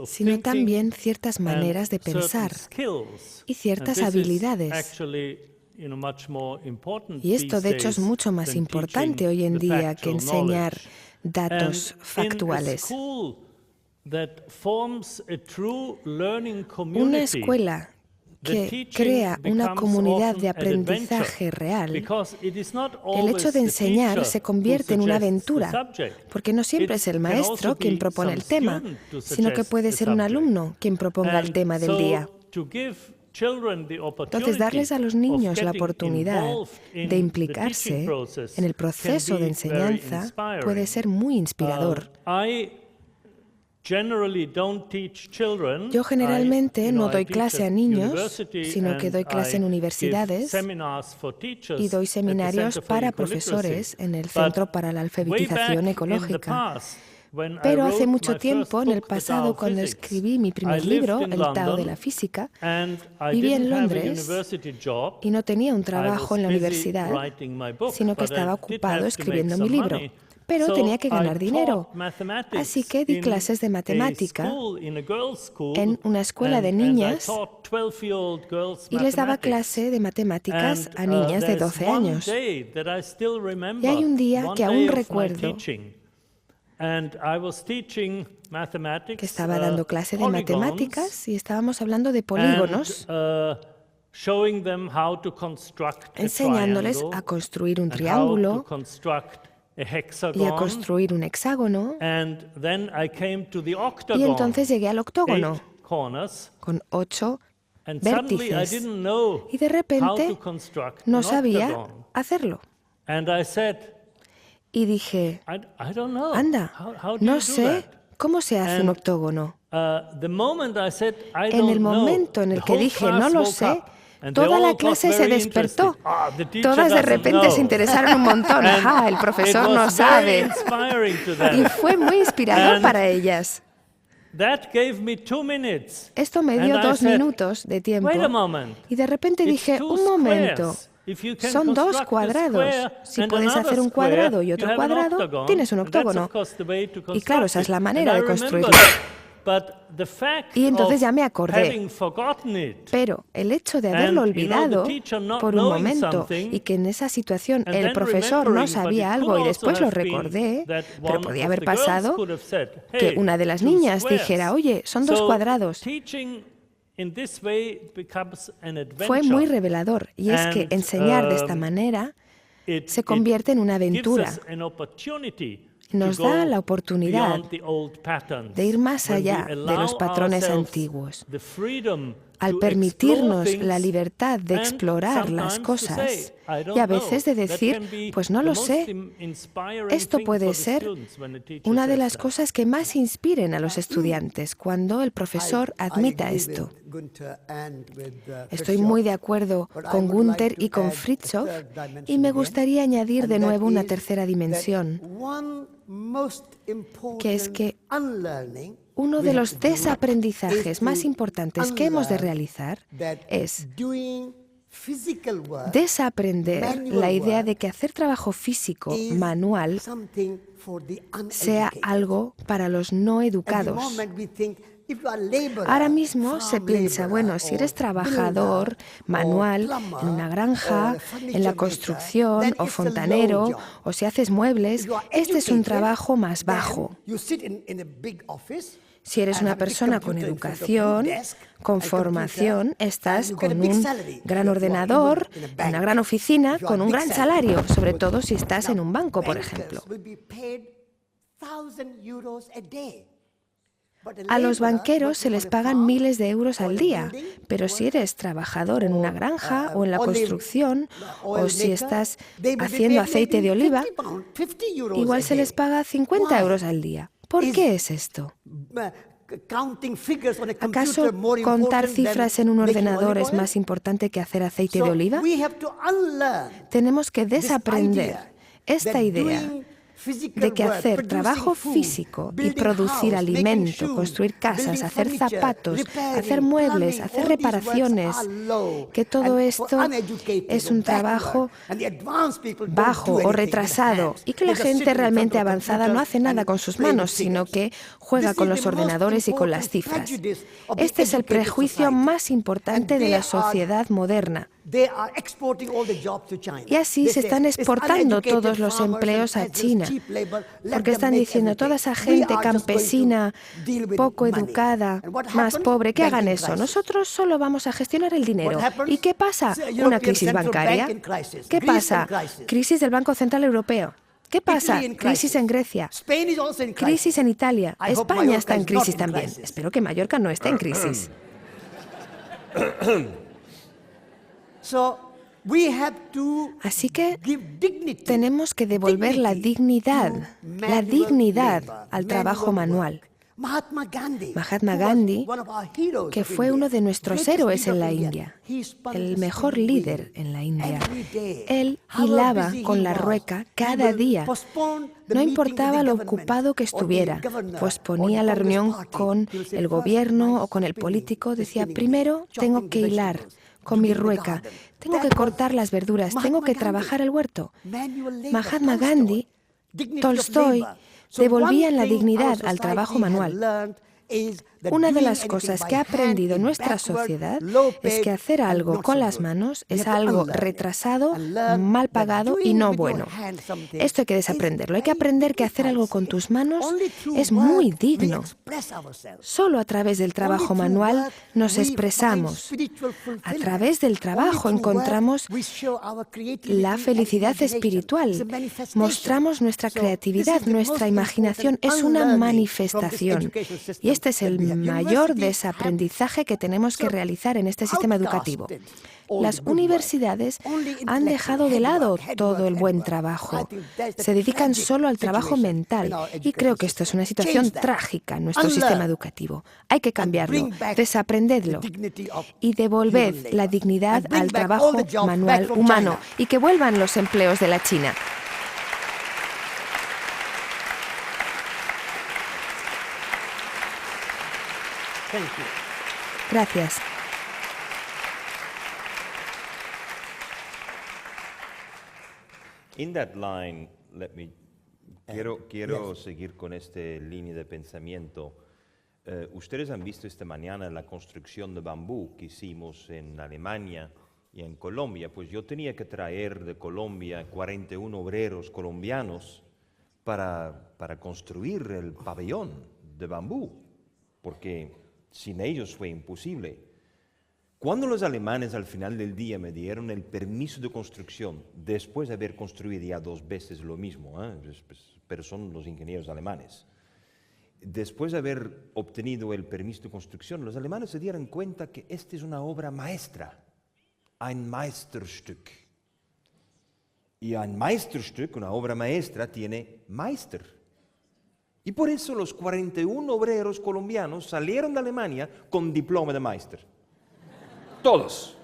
sino también ciertas maneras de pensar y ciertas habilidades. Y esto, de hecho, es mucho más importante hoy en día que enseñar datos factuales. Una escuela que crea una comunidad de aprendizaje real, el hecho de enseñar se convierte en una aventura, porque no siempre es el maestro quien propone el tema, sino que puede ser un alumno quien proponga el tema del día. Entonces, darles a los niños la oportunidad de implicarse en el proceso de enseñanza puede ser muy inspirador. Yo generalmente no doy clase a niños, sino que doy clase en universidades y doy seminarios para profesores en el Centro para la Alfabetización Ecológica. Pero hace mucho tiempo, en el pasado, cuando escribí mi primer libro, El Tao de la Física, vivía en Londres y no tenía un trabajo en la universidad, sino que estaba ocupado escribiendo mi libro. Pero tenía que ganar dinero, así que di clases de matemática en una escuela de niñas y les daba clase de matemáticas a niñas de 12 años. Y hay un día que aún recuerdo que estaba dando clase de matemáticas y estábamos hablando de polígonos, enseñándoles a construir un triángulo y a construir un hexágono. Y entonces llegué al octógono con 8 vértices y de repente no sabía hacerlo. Y dije, anda, no sé cómo se hace un octógono. En el momento en el que dije no lo sé, Toda la clase se despertó. Todas de repente se interesaron un montón. ¡Ah, el profesor no sabe! Y fue muy inspirador para ellas. Esto me dio 2 minutos de tiempo. Y de repente dije, un momento, son 2 cuadrados. Si puedes hacer un cuadrado y otro cuadrado, tienes un octógono. Y claro, esa es la manera de construirlo. Y entonces ya me acordé. Pero el hecho de haberlo olvidado por un momento y que en esa situación el profesor no sabía algo y después lo recordé, pero podía haber pasado que una de las niñas dijera, oye, son 2 cuadrados. Fue muy revelador, y es que enseñar de esta manera se convierte en una aventura. Nos da la oportunidad de ir más allá de los patrones antiguos. Al permitirnos la libertad de explorar las cosas y a veces de decir, pues no lo sé, esto puede ser una de las cosas que más inspiren a los estudiantes cuando el profesor admita esto. Estoy muy de acuerdo con Gunther y con Fritzof y me gustaría añadir de nuevo una tercera dimensión, que es que uno de los desaprendizajes más importantes que hemos de realizar es desaprender la idea de que hacer trabajo físico, manual, sea algo para los no educados. Ahora mismo se piensa, bueno, si eres trabajador manual en una granja, en la construcción o fontanero, o si haces muebles, este es un trabajo más bajo. Si eres una persona con educación, con formación, estás con un gran ordenador, en una gran oficina, con un gran salario, sobre todo si estás en un banco, por ejemplo. A los banqueros se les pagan miles de euros al día, pero si eres trabajador en una granja o en la construcción, o si estás haciendo aceite de oliva, igual se les paga 50 euros al día. ¿Por qué es esto? ¿Acaso contar cifras en un ordenador es más importante que hacer aceite de oliva? Tenemos que desaprender esta idea de que hacer trabajo físico y producir alimento, construir casas, hacer zapatos, hacer muebles, hacer reparaciones, que todo esto es un trabajo bajo o retrasado y que la gente realmente avanzada no hace nada con sus manos, sino que juega con los ordenadores y con las cifras. Este es el prejuicio más importante de la sociedad moderna. Y así se están exportando todos los empleos a China, porque están diciendo, toda esa gente campesina, poco educada, más pobre, que hagan eso. Nosotros solo vamos a gestionar el dinero. ¿Y qué pasa? Una crisis bancaria. ¿Qué pasa? Crisis del Banco Central Europeo. ¿Qué pasa? Crisis en Grecia. Crisis en Italia. España está en crisis también. Espero que Mallorca no esté en crisis. Así que tenemos que devolver la dignidad al trabajo manual. Mahatma Gandhi, que fue uno de nuestros héroes en la India, el mejor líder en la India, él hilaba con la rueca cada día. No importaba lo ocupado que estuviera, posponía la reunión con el gobierno o con el político, decía, primero tengo que hilar con mi rueca, tengo que cortar las verduras, tengo que trabajar el huerto. Mahatma Gandhi, Tolstoy, devolvían la dignidad al trabajo manual. Una de las cosas que ha aprendido nuestra sociedad es que hacer algo con las manos es algo retrasado, mal pagado y no bueno. Esto hay que desaprenderlo. Hay que aprender que hacer algo con tus manos es muy digno. Solo a través del trabajo manual nos expresamos. A través del trabajo encontramos la felicidad espiritual. Mostramos nuestra creatividad, nuestra imaginación. Es una manifestación. Y este es el mayor desaprendizaje que tenemos que realizar en este sistema educativo. Las universidades han dejado de lado todo el buen trabajo. Se dedican solo al trabajo mental. Y creo que esto es una situación trágica en nuestro sistema educativo. Hay que cambiarlo, desaprendedlo y devolved la dignidad al trabajo manual humano y que vuelvan los empleos de la China. Gracias. In that line, quiero seguir con esta línea de pensamiento. Ustedes han visto esta mañana la construcción de bambú que hicimos en Alemania y en Colombia. Pues yo tenía que traer de Colombia 41 obreros colombianos para construir el pabellón de bambú, porque sin ellos fue imposible. Cuando los alemanes al final del día me dieron el permiso de construcción, después de haber construido ya 2 veces lo mismo, pero son los ingenieros alemanes, después de haber obtenido el permiso de construcción, los alemanes se dieron cuenta que esta es una obra maestra, ein Meisterstück. Y ein Meisterstück, una obra maestra, tiene Meister. Y por eso los 41 obreros colombianos salieron de Alemania con diploma de Meister. Todos.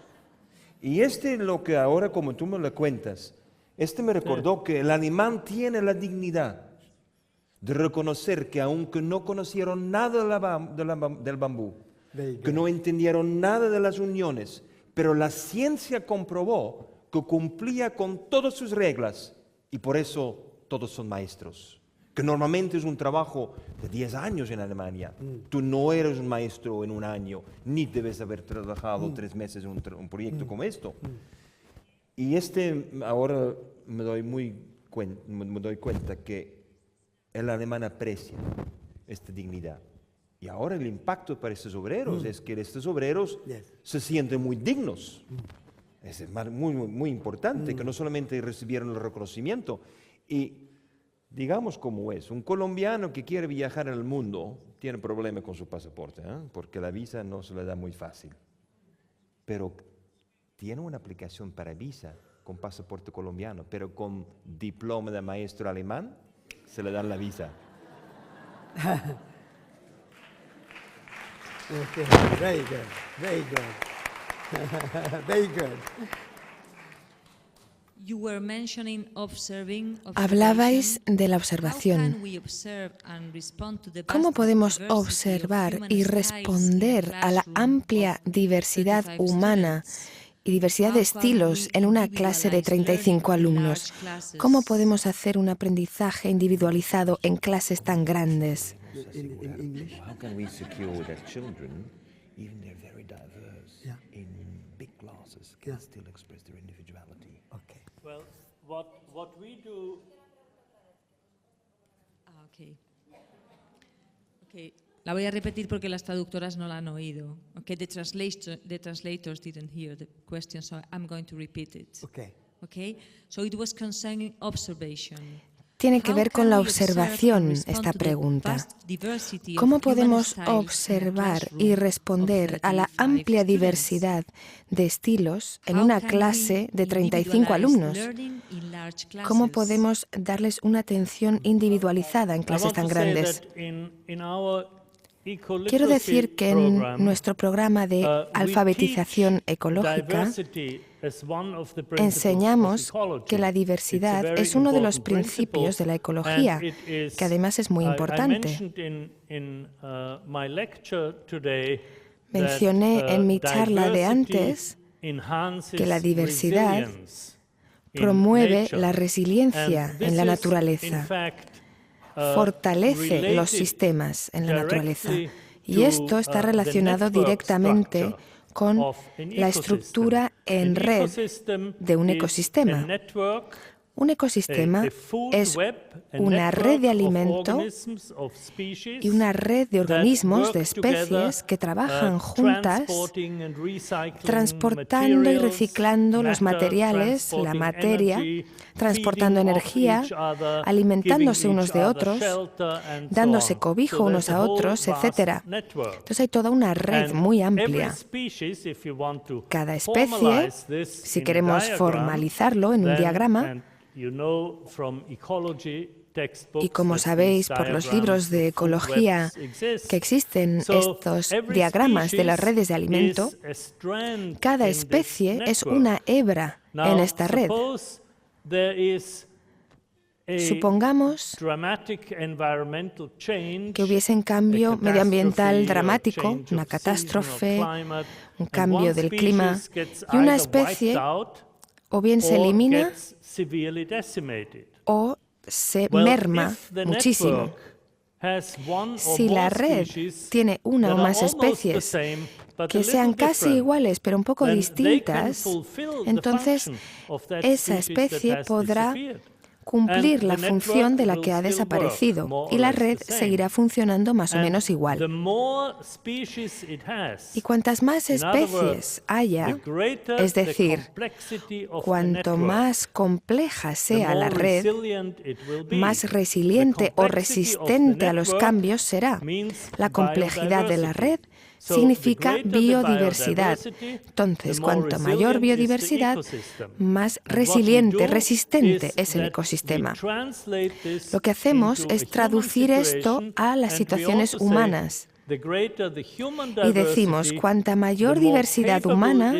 Y lo que ahora, como tú me lo cuentas, me recordó que el alemán tiene la dignidad de reconocer que aunque no conocieron nada del bambú, que no entendieron nada de las uniones, pero la ciencia comprobó que cumplía con todas sus reglas y por eso todos son maestros. Que normalmente es un trabajo de 10 años en Alemania. Tú no eres un maestro en un año, ni debes haber trabajado 3 meses en un proyecto como esto. Y ahora me doy cuenta que el alemán aprecia esta dignidad. Y ahora el impacto para estos obreros es que estos obreros se sienten muy dignos. Es muy importante que no solamente recibieron el reconocimiento. Y digamos como es, un colombiano que quiere viajar al mundo tiene problemas con su pasaporte, porque la visa no se le da muy fácil. Pero tiene una aplicación para visa con pasaporte colombiano, pero con diploma de maestro alemán se le da la visa. Very good, very good. Very good. Hablabais de la observación. ¿Cómo podemos observar y responder a la amplia diversidad humana y diversidad de estilos en una clase de 35 alumnos? ¿Cómo podemos hacer un aprendizaje individualizado en clases tan grandes? How can we secure that children, even they're very diverse, in big classes, can still express their individuality? Okay. Well, what we do. Okay. La voy a repetir porque las traductoras no la han oído. Okay, the translators didn't hear the question, so I'm going to repeat it. Okay. Okay. So it was concerning observation. Tiene que ver con la observación esta pregunta. ¿Cómo podemos observar y responder a la amplia diversidad de estilos en una clase de 35 alumnos? ¿Cómo podemos darles una atención individualizada en clases tan grandes? Quiero decir que en nuestro programa de alfabetización ecológica enseñamos que la diversidad es uno de los principios de la ecología, que además es muy importante. Mencioné en mi charla de antes que la diversidad promueve la resiliencia en la naturaleza, fortalece los sistemas en la naturaleza. Y esto está relacionado directamente con la estructura en red de un ecosistema. Un ecosistema es una red de alimento y una red de organismos, de especies que trabajan juntas, transportando y reciclando los materiales, la materia, transportando energía, alimentándose unos de otros, dándose cobijo unos a otros, etc. Entonces hay toda una red muy amplia. Cada especie, si queremos formalizarlo en un diagrama, y como sabéis por los libros de ecología que existen estos diagramas de las redes de alimento, cada especie es una hebra en esta red. Supongamos que hubiese un cambio medioambiental dramático, una catástrofe, un cambio del clima, y una especie o bien se elimina o se merma muchísimo. Si la red tiene una o más especies que sean casi iguales pero un poco distintas, entonces esa especie podrá cumplir la función de la que ha desaparecido y la red seguirá funcionando más o menos igual. Y cuantas más especies haya, es decir, cuanto más compleja sea la red, más resiliente o resistente a los cambios será. La complejidad de la red significa biodiversidad. Entonces, cuanto mayor biodiversidad, más resiliente, resistente es el ecosistema. Lo que hacemos es traducir esto a las situaciones humanas. Y decimos, cuanta mayor diversidad humana,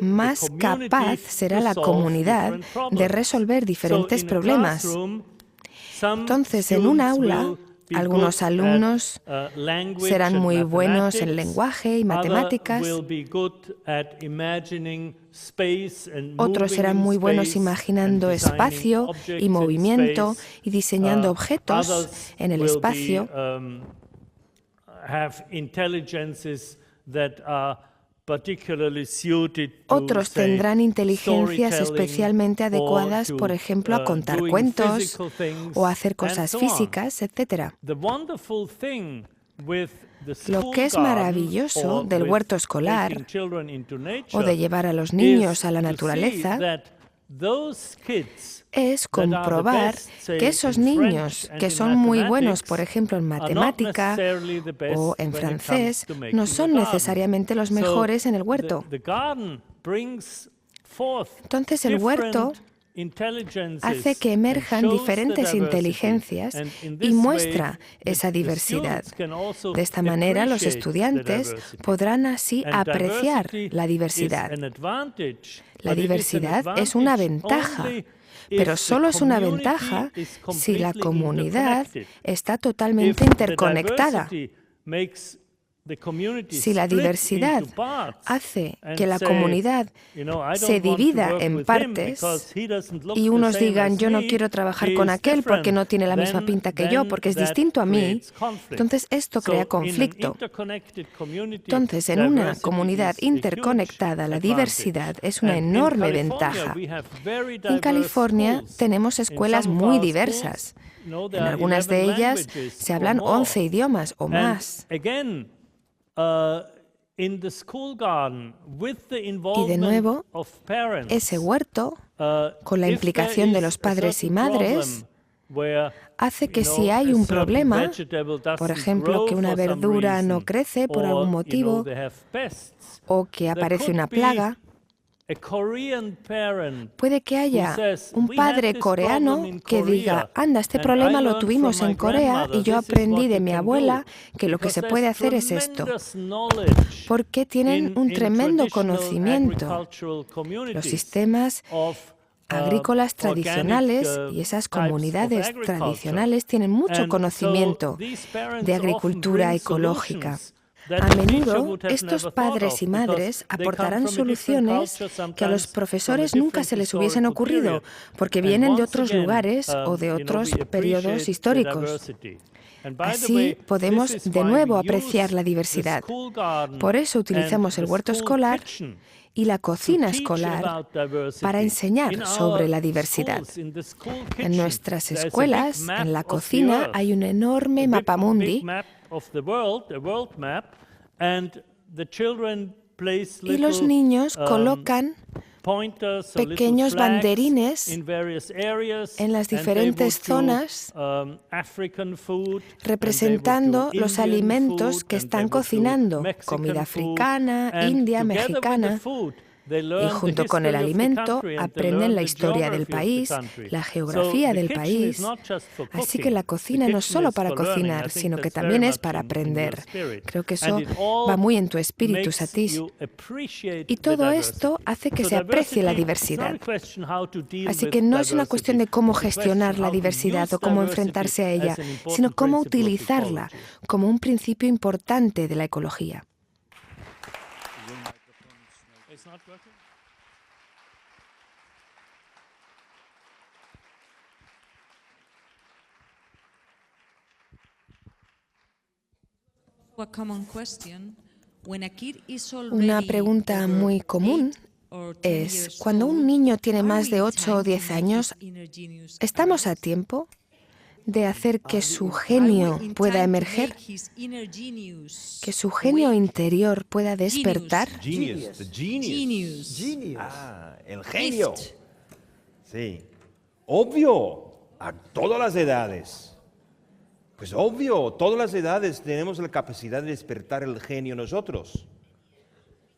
más capaz será la comunidad de resolver diferentes problemas. Entonces, en un aula, algunos alumnos serán muy buenos en lenguaje y matemáticas, otros serán muy buenos imaginando espacio y movimiento y diseñando objetos en el espacio. Otros tendrán inteligencias especialmente adecuadas, por ejemplo, a contar cuentos o a hacer cosas físicas, etc. Lo que es maravilloso del huerto escolar o de llevar a los niños a la naturaleza es comprobar que esos niños que son muy buenos, por ejemplo, en matemática o en francés, no son necesariamente los mejores en el huerto. Entonces el huerto hace que emerjan diferentes inteligencias y muestra esa diversidad. De esta manera, los estudiantes podrán así apreciar la diversidad. La diversidad es una ventaja, pero solo es una ventaja si la comunidad está totalmente interconectada. Si la diversidad hace que la comunidad se divida en partes y unos digan yo no quiero trabajar con aquel porque no tiene la misma pinta que yo, porque es distinto a mí, entonces esto crea conflicto. Entonces, en una comunidad interconectada, la diversidad es una enorme ventaja. En California tenemos escuelas muy diversas. En algunas de ellas se hablan 11 idiomas o más. Y de nuevo, ese huerto, con la implicación de los padres y madres, hace que si hay un problema, por ejemplo, que una verdura no crece por algún motivo, o que aparece una plaga, puede que haya un padre coreano que diga, anda, este problema lo tuvimos en Corea y yo aprendí de mi abuela que lo que se puede hacer es esto. Porque tienen un tremendo conocimiento. Los sistemas agrícolas tradicionales y esas comunidades tradicionales tienen mucho conocimiento de agricultura ecológica. A menudo, estos padres y madres aportarán soluciones que a los profesores nunca se les hubiesen ocurrido, porque vienen de otros lugares o de otros periodos históricos. Así podemos de nuevo apreciar la diversidad. Por eso utilizamos el huerto escolar y la cocina escolar para enseñar sobre la diversidad. En nuestras escuelas, en la cocina, hay un enorme mapamundi y los niños colocan pequeños banderines en las diferentes zonas representando los alimentos que están cocinando, comida africana, india, mexicana. Y junto con el alimento aprenden la historia del país, la geografía del país. Así que la cocina no es solo para cocinar, sino que también es para aprender. Creo que eso va muy en tu espíritu, Satish. Y todo esto hace que se aprecie la diversidad. Así que no es una cuestión de cómo gestionar la diversidad o cómo enfrentarse a ella, sino cómo utilizarla como un principio importante de la ecología. Una pregunta muy común es, cuando un niño tiene más de 8 o 10 años, ¿estamos a tiempo de hacer que su genio pueda emerger? ¿Que su genio interior pueda despertar? Genius. Ah, el genio. Sí. Obvio, a todas las edades. Pues obvio, todas las edades tenemos la capacidad de despertar el genio nosotros.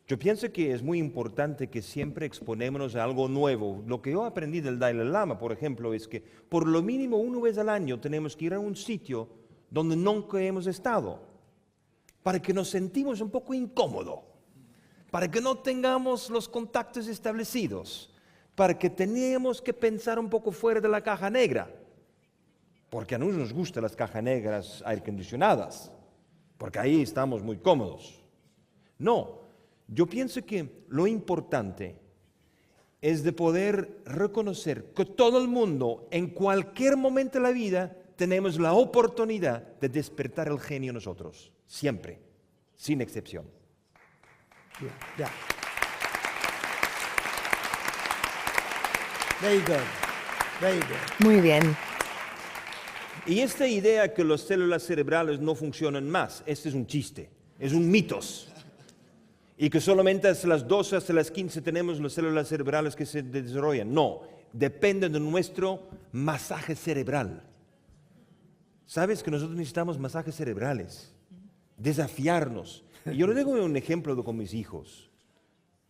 Yo pienso que es muy importante que siempre exponémonos a algo nuevo. Lo que yo aprendí del Dalai Lama, por ejemplo, es que por lo mínimo una vez al año tenemos que ir a un sitio donde nunca hemos estado, para que nos sentimos un poco incómodos, para que no tengamos los contactos establecidos, para que tenemos que pensar un poco fuera de la caja negra. Porque a nosotros nos gustan las cajas negras aire acondicionadas, porque ahí estamos muy cómodos. No, yo pienso que lo importante es de poder reconocer que todo el mundo, en cualquier momento de la vida, tenemos la oportunidad de despertar el genio nosotros, siempre, sin excepción. Yeah. Very good. Very good. Muy bien. Y esta idea que las células cerebrales no funcionan más, este es un chiste, es un mitos. Y que solamente hasta las 12, hasta las 15 tenemos las células cerebrales que se desarrollan. No, depende de nuestro masaje cerebral. ¿Sabes que nosotros necesitamos masajes cerebrales? Desafiarnos. Y yo le digo un ejemplo con mis hijos.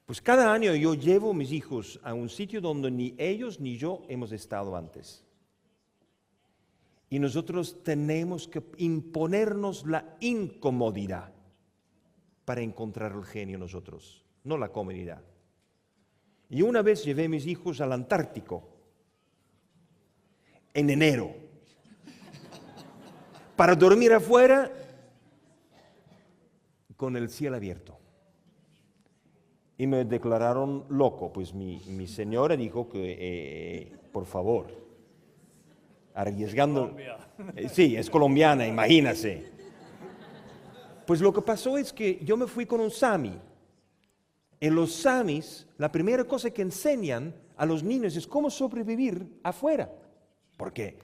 Pues cada año yo llevo a mis hijos a un sitio donde ni ellos ni yo hemos estado antes. Y nosotros tenemos que imponernos la incomodidad para encontrar el genio nosotros, no la comodidad. Y una vez llevé a mis hijos al Antártico, en enero, para dormir afuera con el cielo abierto. Y me declararon loco, pues mi señora dijo que, por favor, arriesgando... Sí, es colombiana, imagínase. Pues lo que pasó es que yo me fui con un sami. En los samis, la primera cosa que enseñan a los niños es cómo sobrevivir afuera. Porque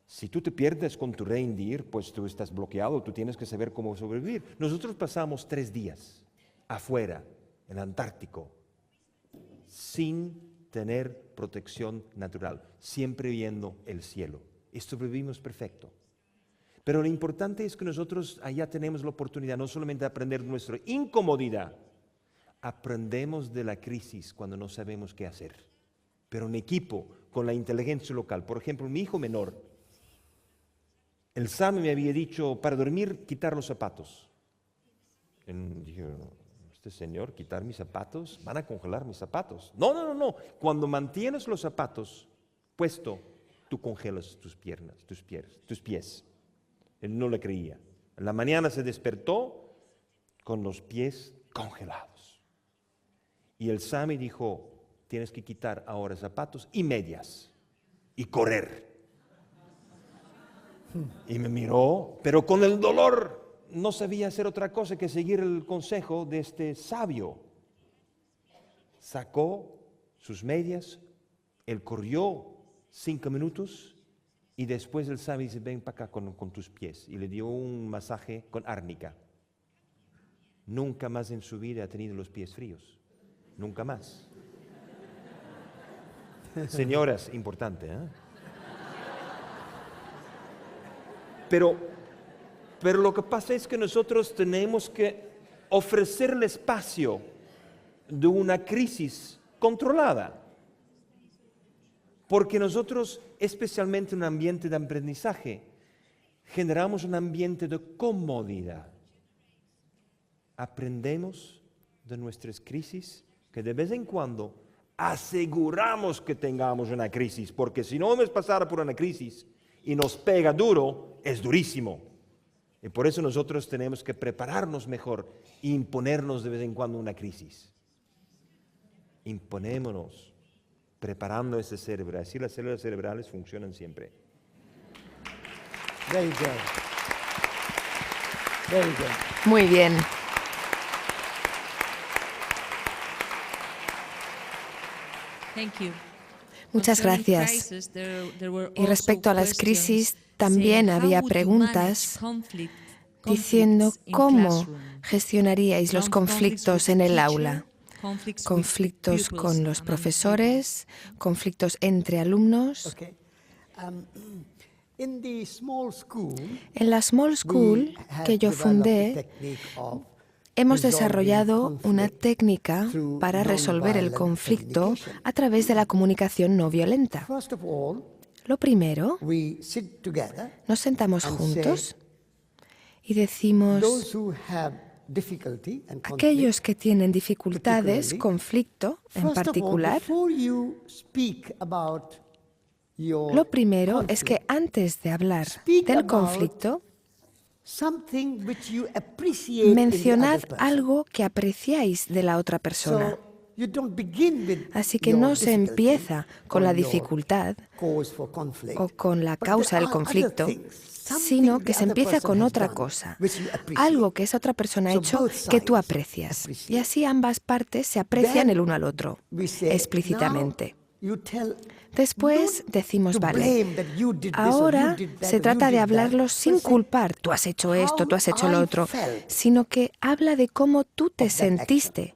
si tú te pierdes con tu reindeer, pues tú estás bloqueado, tú tienes que saber cómo sobrevivir. Nosotros pasamos 3 días afuera, en el Antártico, sin tener protección natural, siempre viendo el cielo. Y sobrevivimos perfecto. Pero lo importante es que nosotros allá tenemos la oportunidad no solamente de aprender nuestra incomodidad, aprendemos de la crisis cuando no sabemos qué hacer. Pero en equipo, con la inteligencia local. Por ejemplo, mi hijo menor, el Sam me había dicho, para dormir, quitar los zapatos. Dije, este señor, quitar mis zapatos, van a congelar mis zapatos. No. Cuando mantienes los zapatos puestos, tú congelas tus piernas, tus pies. Él no le creía. En la mañana se despertó con los pies congelados. Y el Sami dijo, tienes que quitar ahora zapatos y medias y correr. Y me miró, pero con el dolor no sabía hacer otra cosa que seguir el consejo de este sabio. sacó sus medias, él corrió 5 minutos y después el sabio dice, ven para acá con tus pies. Y le dio un masaje con árnica. Nunca más en su vida ha tenido los pies fríos. Nunca más. Señoras, importante, ¿eh? Pero lo que pasa es que nosotros tenemos que ofrecerle espacio de una crisis controlada. Porque nosotros, especialmente en un ambiente de aprendizaje, generamos un ambiente de comodidad. Aprendemos de nuestras crisis, que de vez en cuando aseguramos que tengamos una crisis, porque si no hemos pasado por una crisis y nos pega duro, es durísimo. Y por eso nosotros tenemos que prepararnos mejor e imponernos de vez en cuando una crisis. Imponémonos, preparando ese cerebro. Así las células cerebrales funcionan siempre. Very good. Very good. Muy bien. Thank you. Muchas gracias. Y respecto a las crisis, también había preguntas diciendo cómo gestionaríais los conflictos en el aula. Conflictos con los profesores, conflictos entre alumnos. Okay. In the small school, En la Small School que yo fundé, hemos desarrollado una técnica para resolver el conflicto a través de la comunicación no violenta. first of all, Lo primero, we sit together. nos sentamos and juntos y decimos, Those who have difficulty and conflict, aquellos que tienen dificultades, particularly, conflicto en first of all, particular, before you speak about your lo primero es conflict, que antes de hablar Speak del about conflicto, something which you appreciate mencionad in the other person. algo que apreciáis de la otra persona. So, you don't begin with Así que your no se difficulty empieza con or la your dificultad cause for conflict, o con la but causa there del are conflicto, other things, sino something que the se other empieza person con has otra done, cosa, which you appreciate. algo que esa otra persona ha So hecho both que tú sides aprecias. appreciate. Y así ambas partes se aprecian Then el uno al otro, We say, explícitamente. now you tell, Después don't decimos, to vale, blame that you did this or ahora you did that se or you trata de did that, hablarlo sin but say, culpar, tú has hecho esto, tú has hecho lo how otro, I felt sino que habla de cómo tú te of that action. sentiste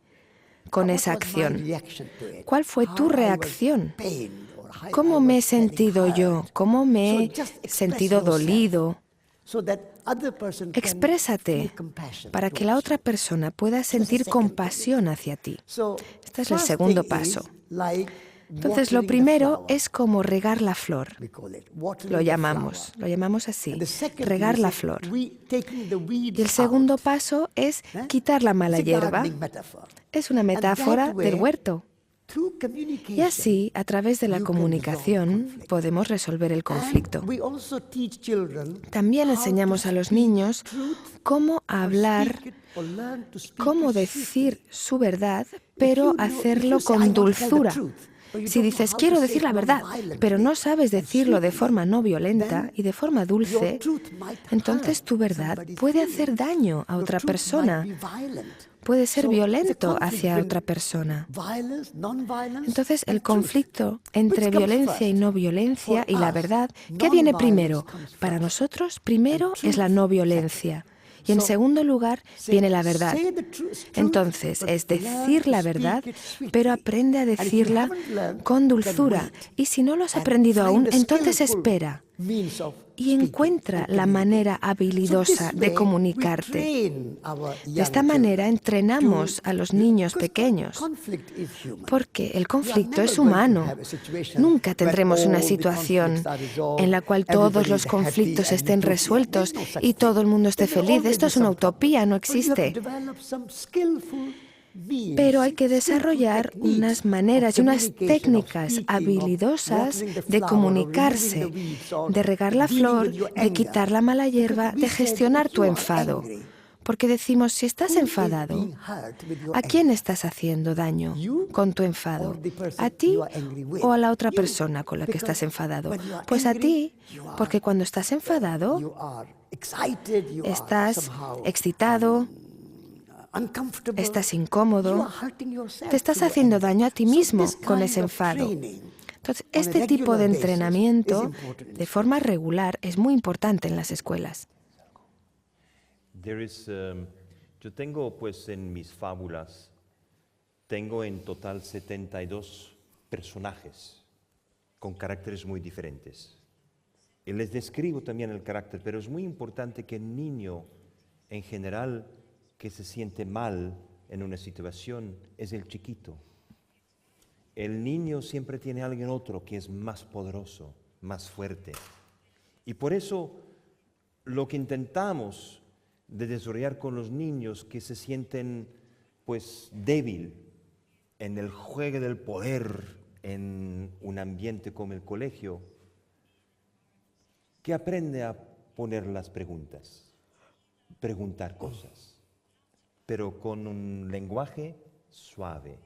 con what esa was my acción. reaction to it? ¿Cuál fue How tu I was reacción? pained or how I ¿Cómo was me he feeling sentido yo? hurt? ¿Cómo me So he just express sentido yourself dolido? so that other person can Exprésate feel compassion para que la towards otra you. persona pueda sentir second compasión hacia ti. So, Este es el first segundo thing paso. is like Entonces, lo watering the primero flower, es como regar la flor. we call it, watering Lo the llamamos flower. así, And the second regar thing la is flor. taking the weeds Y el segundo out. paso es ¿Eh? quitar la mala It's a hierba. gardening metaphor. Es una And metáfora that way, del huerto. through communication, Y así, a través de la you can resolve comunicación, conflict. podemos resolver el conflicto. And we also teach children También how enseñamos to a los speak niños truth cómo or hablar, speak it or learn to speak cómo it decir sweetly. su verdad, If pero you know- hacerlo if you say, "I con want to tell the dulzura. truth", but you Si don't know dices, how to quiero say decir it la verdad, non-violently pero no sabes and decirlo de sweetly, forma no violenta then y de forma dulce, your truth might entonces hurt tu verdad somebody's puede feelings. hacer daño a Your otra truth persona, might be violent. puede ser So, violento the conflict hacia between otra persona. violence, non-violence, Entonces, el and truth. conflicto entre Which comes violencia y first? no violencia For y la us, verdad, ¿qué viene non-violence primero? comes Para first. nosotros, primero And es la truth no violencia. Y en So, segundo lugar, say- viene la verdad. say the truth, Entonces, but es learn decir to la speak verdad, it sweetly. pero aprende a And if you decirla haven't learned, con then dulzura. wait. Y si no lo has And aprendido find aún, a entonces skillful espera means of y speaking encuentra and la communicating. manera So habilidosa this de way, comunicarte. we train our De young esta manera children entrenamos to- a los niños because pequeños, conflict is human. porque el You are conflicto never es going to humano. have a situation Nunca where tendremos una all the situación conflicts are resolved, en la cual todos everybody los is happy conflictos and estén utopia. resueltos There's no such y todo thing. el mundo esté There will feliz. always Esto be es una some problem. utopía, no But you have to existe. develop some skillful means, Pero hay que skillful desarrollar techniques unas maneras y of unas communication, of técnicas speaking, of habilidosas watering the de flower, or comunicarse, removing the weeds, or de regar la dealing flor, with your de anger. quitar la mala hierba, Because we de said, gestionar if tu you are enfado. angry, Porque decimos, si estás who is enfadado, being hurt with your ¿a quién anger? estás haciendo daño You con tu enfado? or the person ¿A ti you are angry with? o a la otra You. persona con la que Because estás enfadado? when you are Pues a angry, ti, you are- porque cuando estás enfadado, You are excited, you are estás somehow, excitado, estás incómodo, te estás haciendo daño a ti mismo con ese enfado. Entonces, este tipo de entrenamiento de forma regular es muy importante en las escuelas. Yo tengo pues en mis fábulas, tengo en total 72 personajes con caracteres muy diferentes. Y les describo también el carácter, pero es muy importante que el niño en general que se siente mal en una situación es el chiquito. El niño siempre tiene a alguien otro que es más poderoso, más fuerte. Y por eso lo que intentamos de desarrollar con los niños que se sienten pues débil en el juego del poder en un ambiente como el colegio, que aprende a poner las preguntas, preguntar cosas, pero con un lenguaje suave,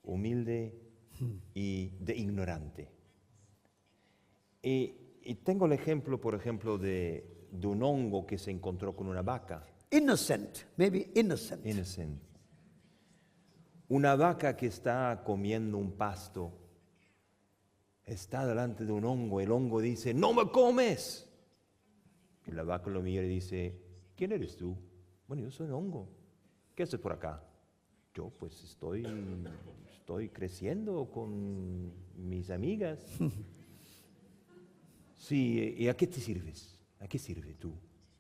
humilde y de ignorante. Y tengo el ejemplo, por ejemplo, de un hongo que se encontró con una vaca. Innocent, maybe innocent. Innocent. Una vaca que está comiendo un pasto, está delante de un hongo, el hongo dice, ¡no me comes! Y la vaca lo mira y dice, ¿quién eres tú? Bueno, yo soy un hongo. ¿Qué haces por acá? Yo pues estoy creciendo con mis amigas. Sí, ¿y a qué te sirves? ¿A qué sirve tú?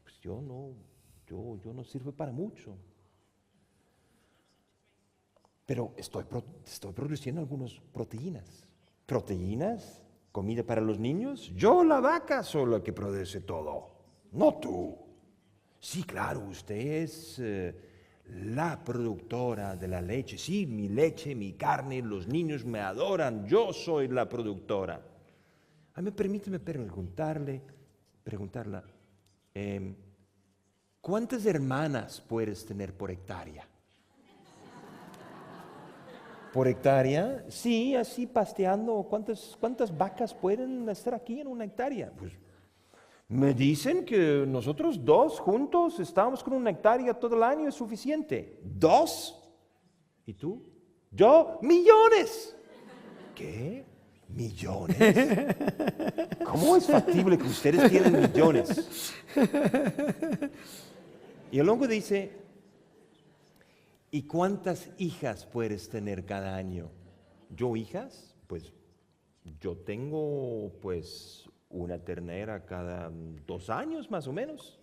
Pues yo no sirvo para mucho. Pero estoy produciendo algunas proteínas. ¿Proteínas? ¿Comida para los niños? Yo, la vaca, soy la que produce todo, no tú. Sí, claro, usted es la productora de la leche. Sí, mi leche, mi carne, los niños me adoran, yo soy la productora. A mí permíteme preguntarla, ¿cuántas hermanas puedes tener por hectárea? ¿Por hectárea? Sí, así pasteando. ¿Cuántas vacas pueden estar aquí en una hectárea? Pues me dicen que nosotros dos juntos estamos con una hectárea todo el año, es suficiente. ¿2? ¿Y tú? Yo, millones. ¿Qué? ¿Millones? ¿Cómo es factible que ustedes tienen millones? Y el hongo dice, ¿y cuántas hijas puedes tener cada año? ¿Yo hijas? Pues yo tengo pues una ternera cada 2 años más o menos.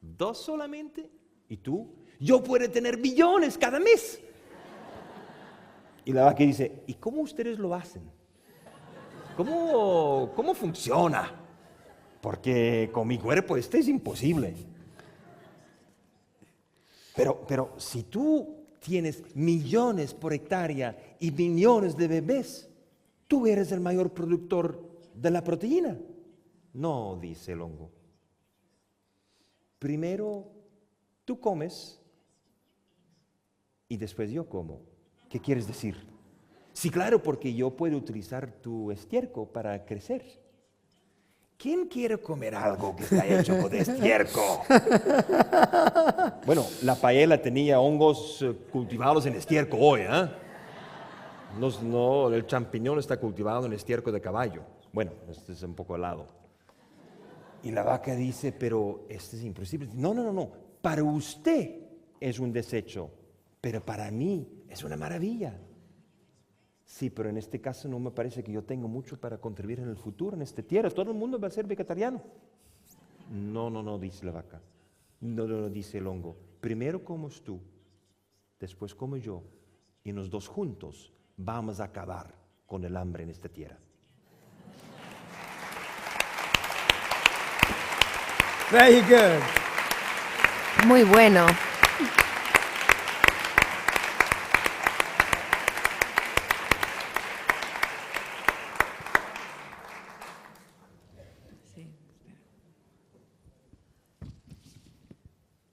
2 solamente. ¿Y tú? Yo puedo tener billones cada mes. Y la vaca dice, ¿y cómo ustedes lo hacen? ¿Cómo funciona? Porque con mi cuerpo esto es imposible. Pero si tú tienes millones por hectárea y millones de bebés, tú eres el mayor productor de la proteína. No, dice el hongo. Primero tú comes y después yo como. ¿Qué quieres decir? Sí, claro, porque yo puedo utilizar tu estiércol para crecer. ¿Quién quiere comer algo que está hecho con estiércol? Bueno, la paella tenía hongos cultivados en estiércol hoy, ¿eh? No, el champiñón está cultivado en estiércol de caballo. Bueno, este es un poco helado. Y la vaca dice, pero esto es imposible. No. Para usted es un desecho, pero para mí es una maravilla. Sí, pero en este caso no me parece que yo tenga mucho para contribuir en el futuro, en esta tierra. Todo el mundo va a ser vegetariano. No, dice la vaca. No, dice el hongo. Primero comes tú, después como yo, y los dos juntos vamos a acabar con el hambre en esta tierra. Very good. Muy bueno.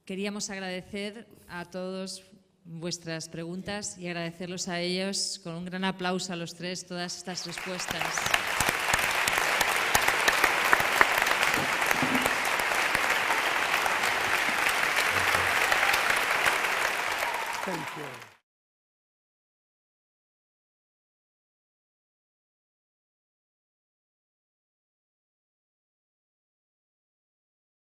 Queríamos agradecer a todos vuestras preguntas y agradecerlos a ellos con un gran aplauso a los tres todas estas respuestas.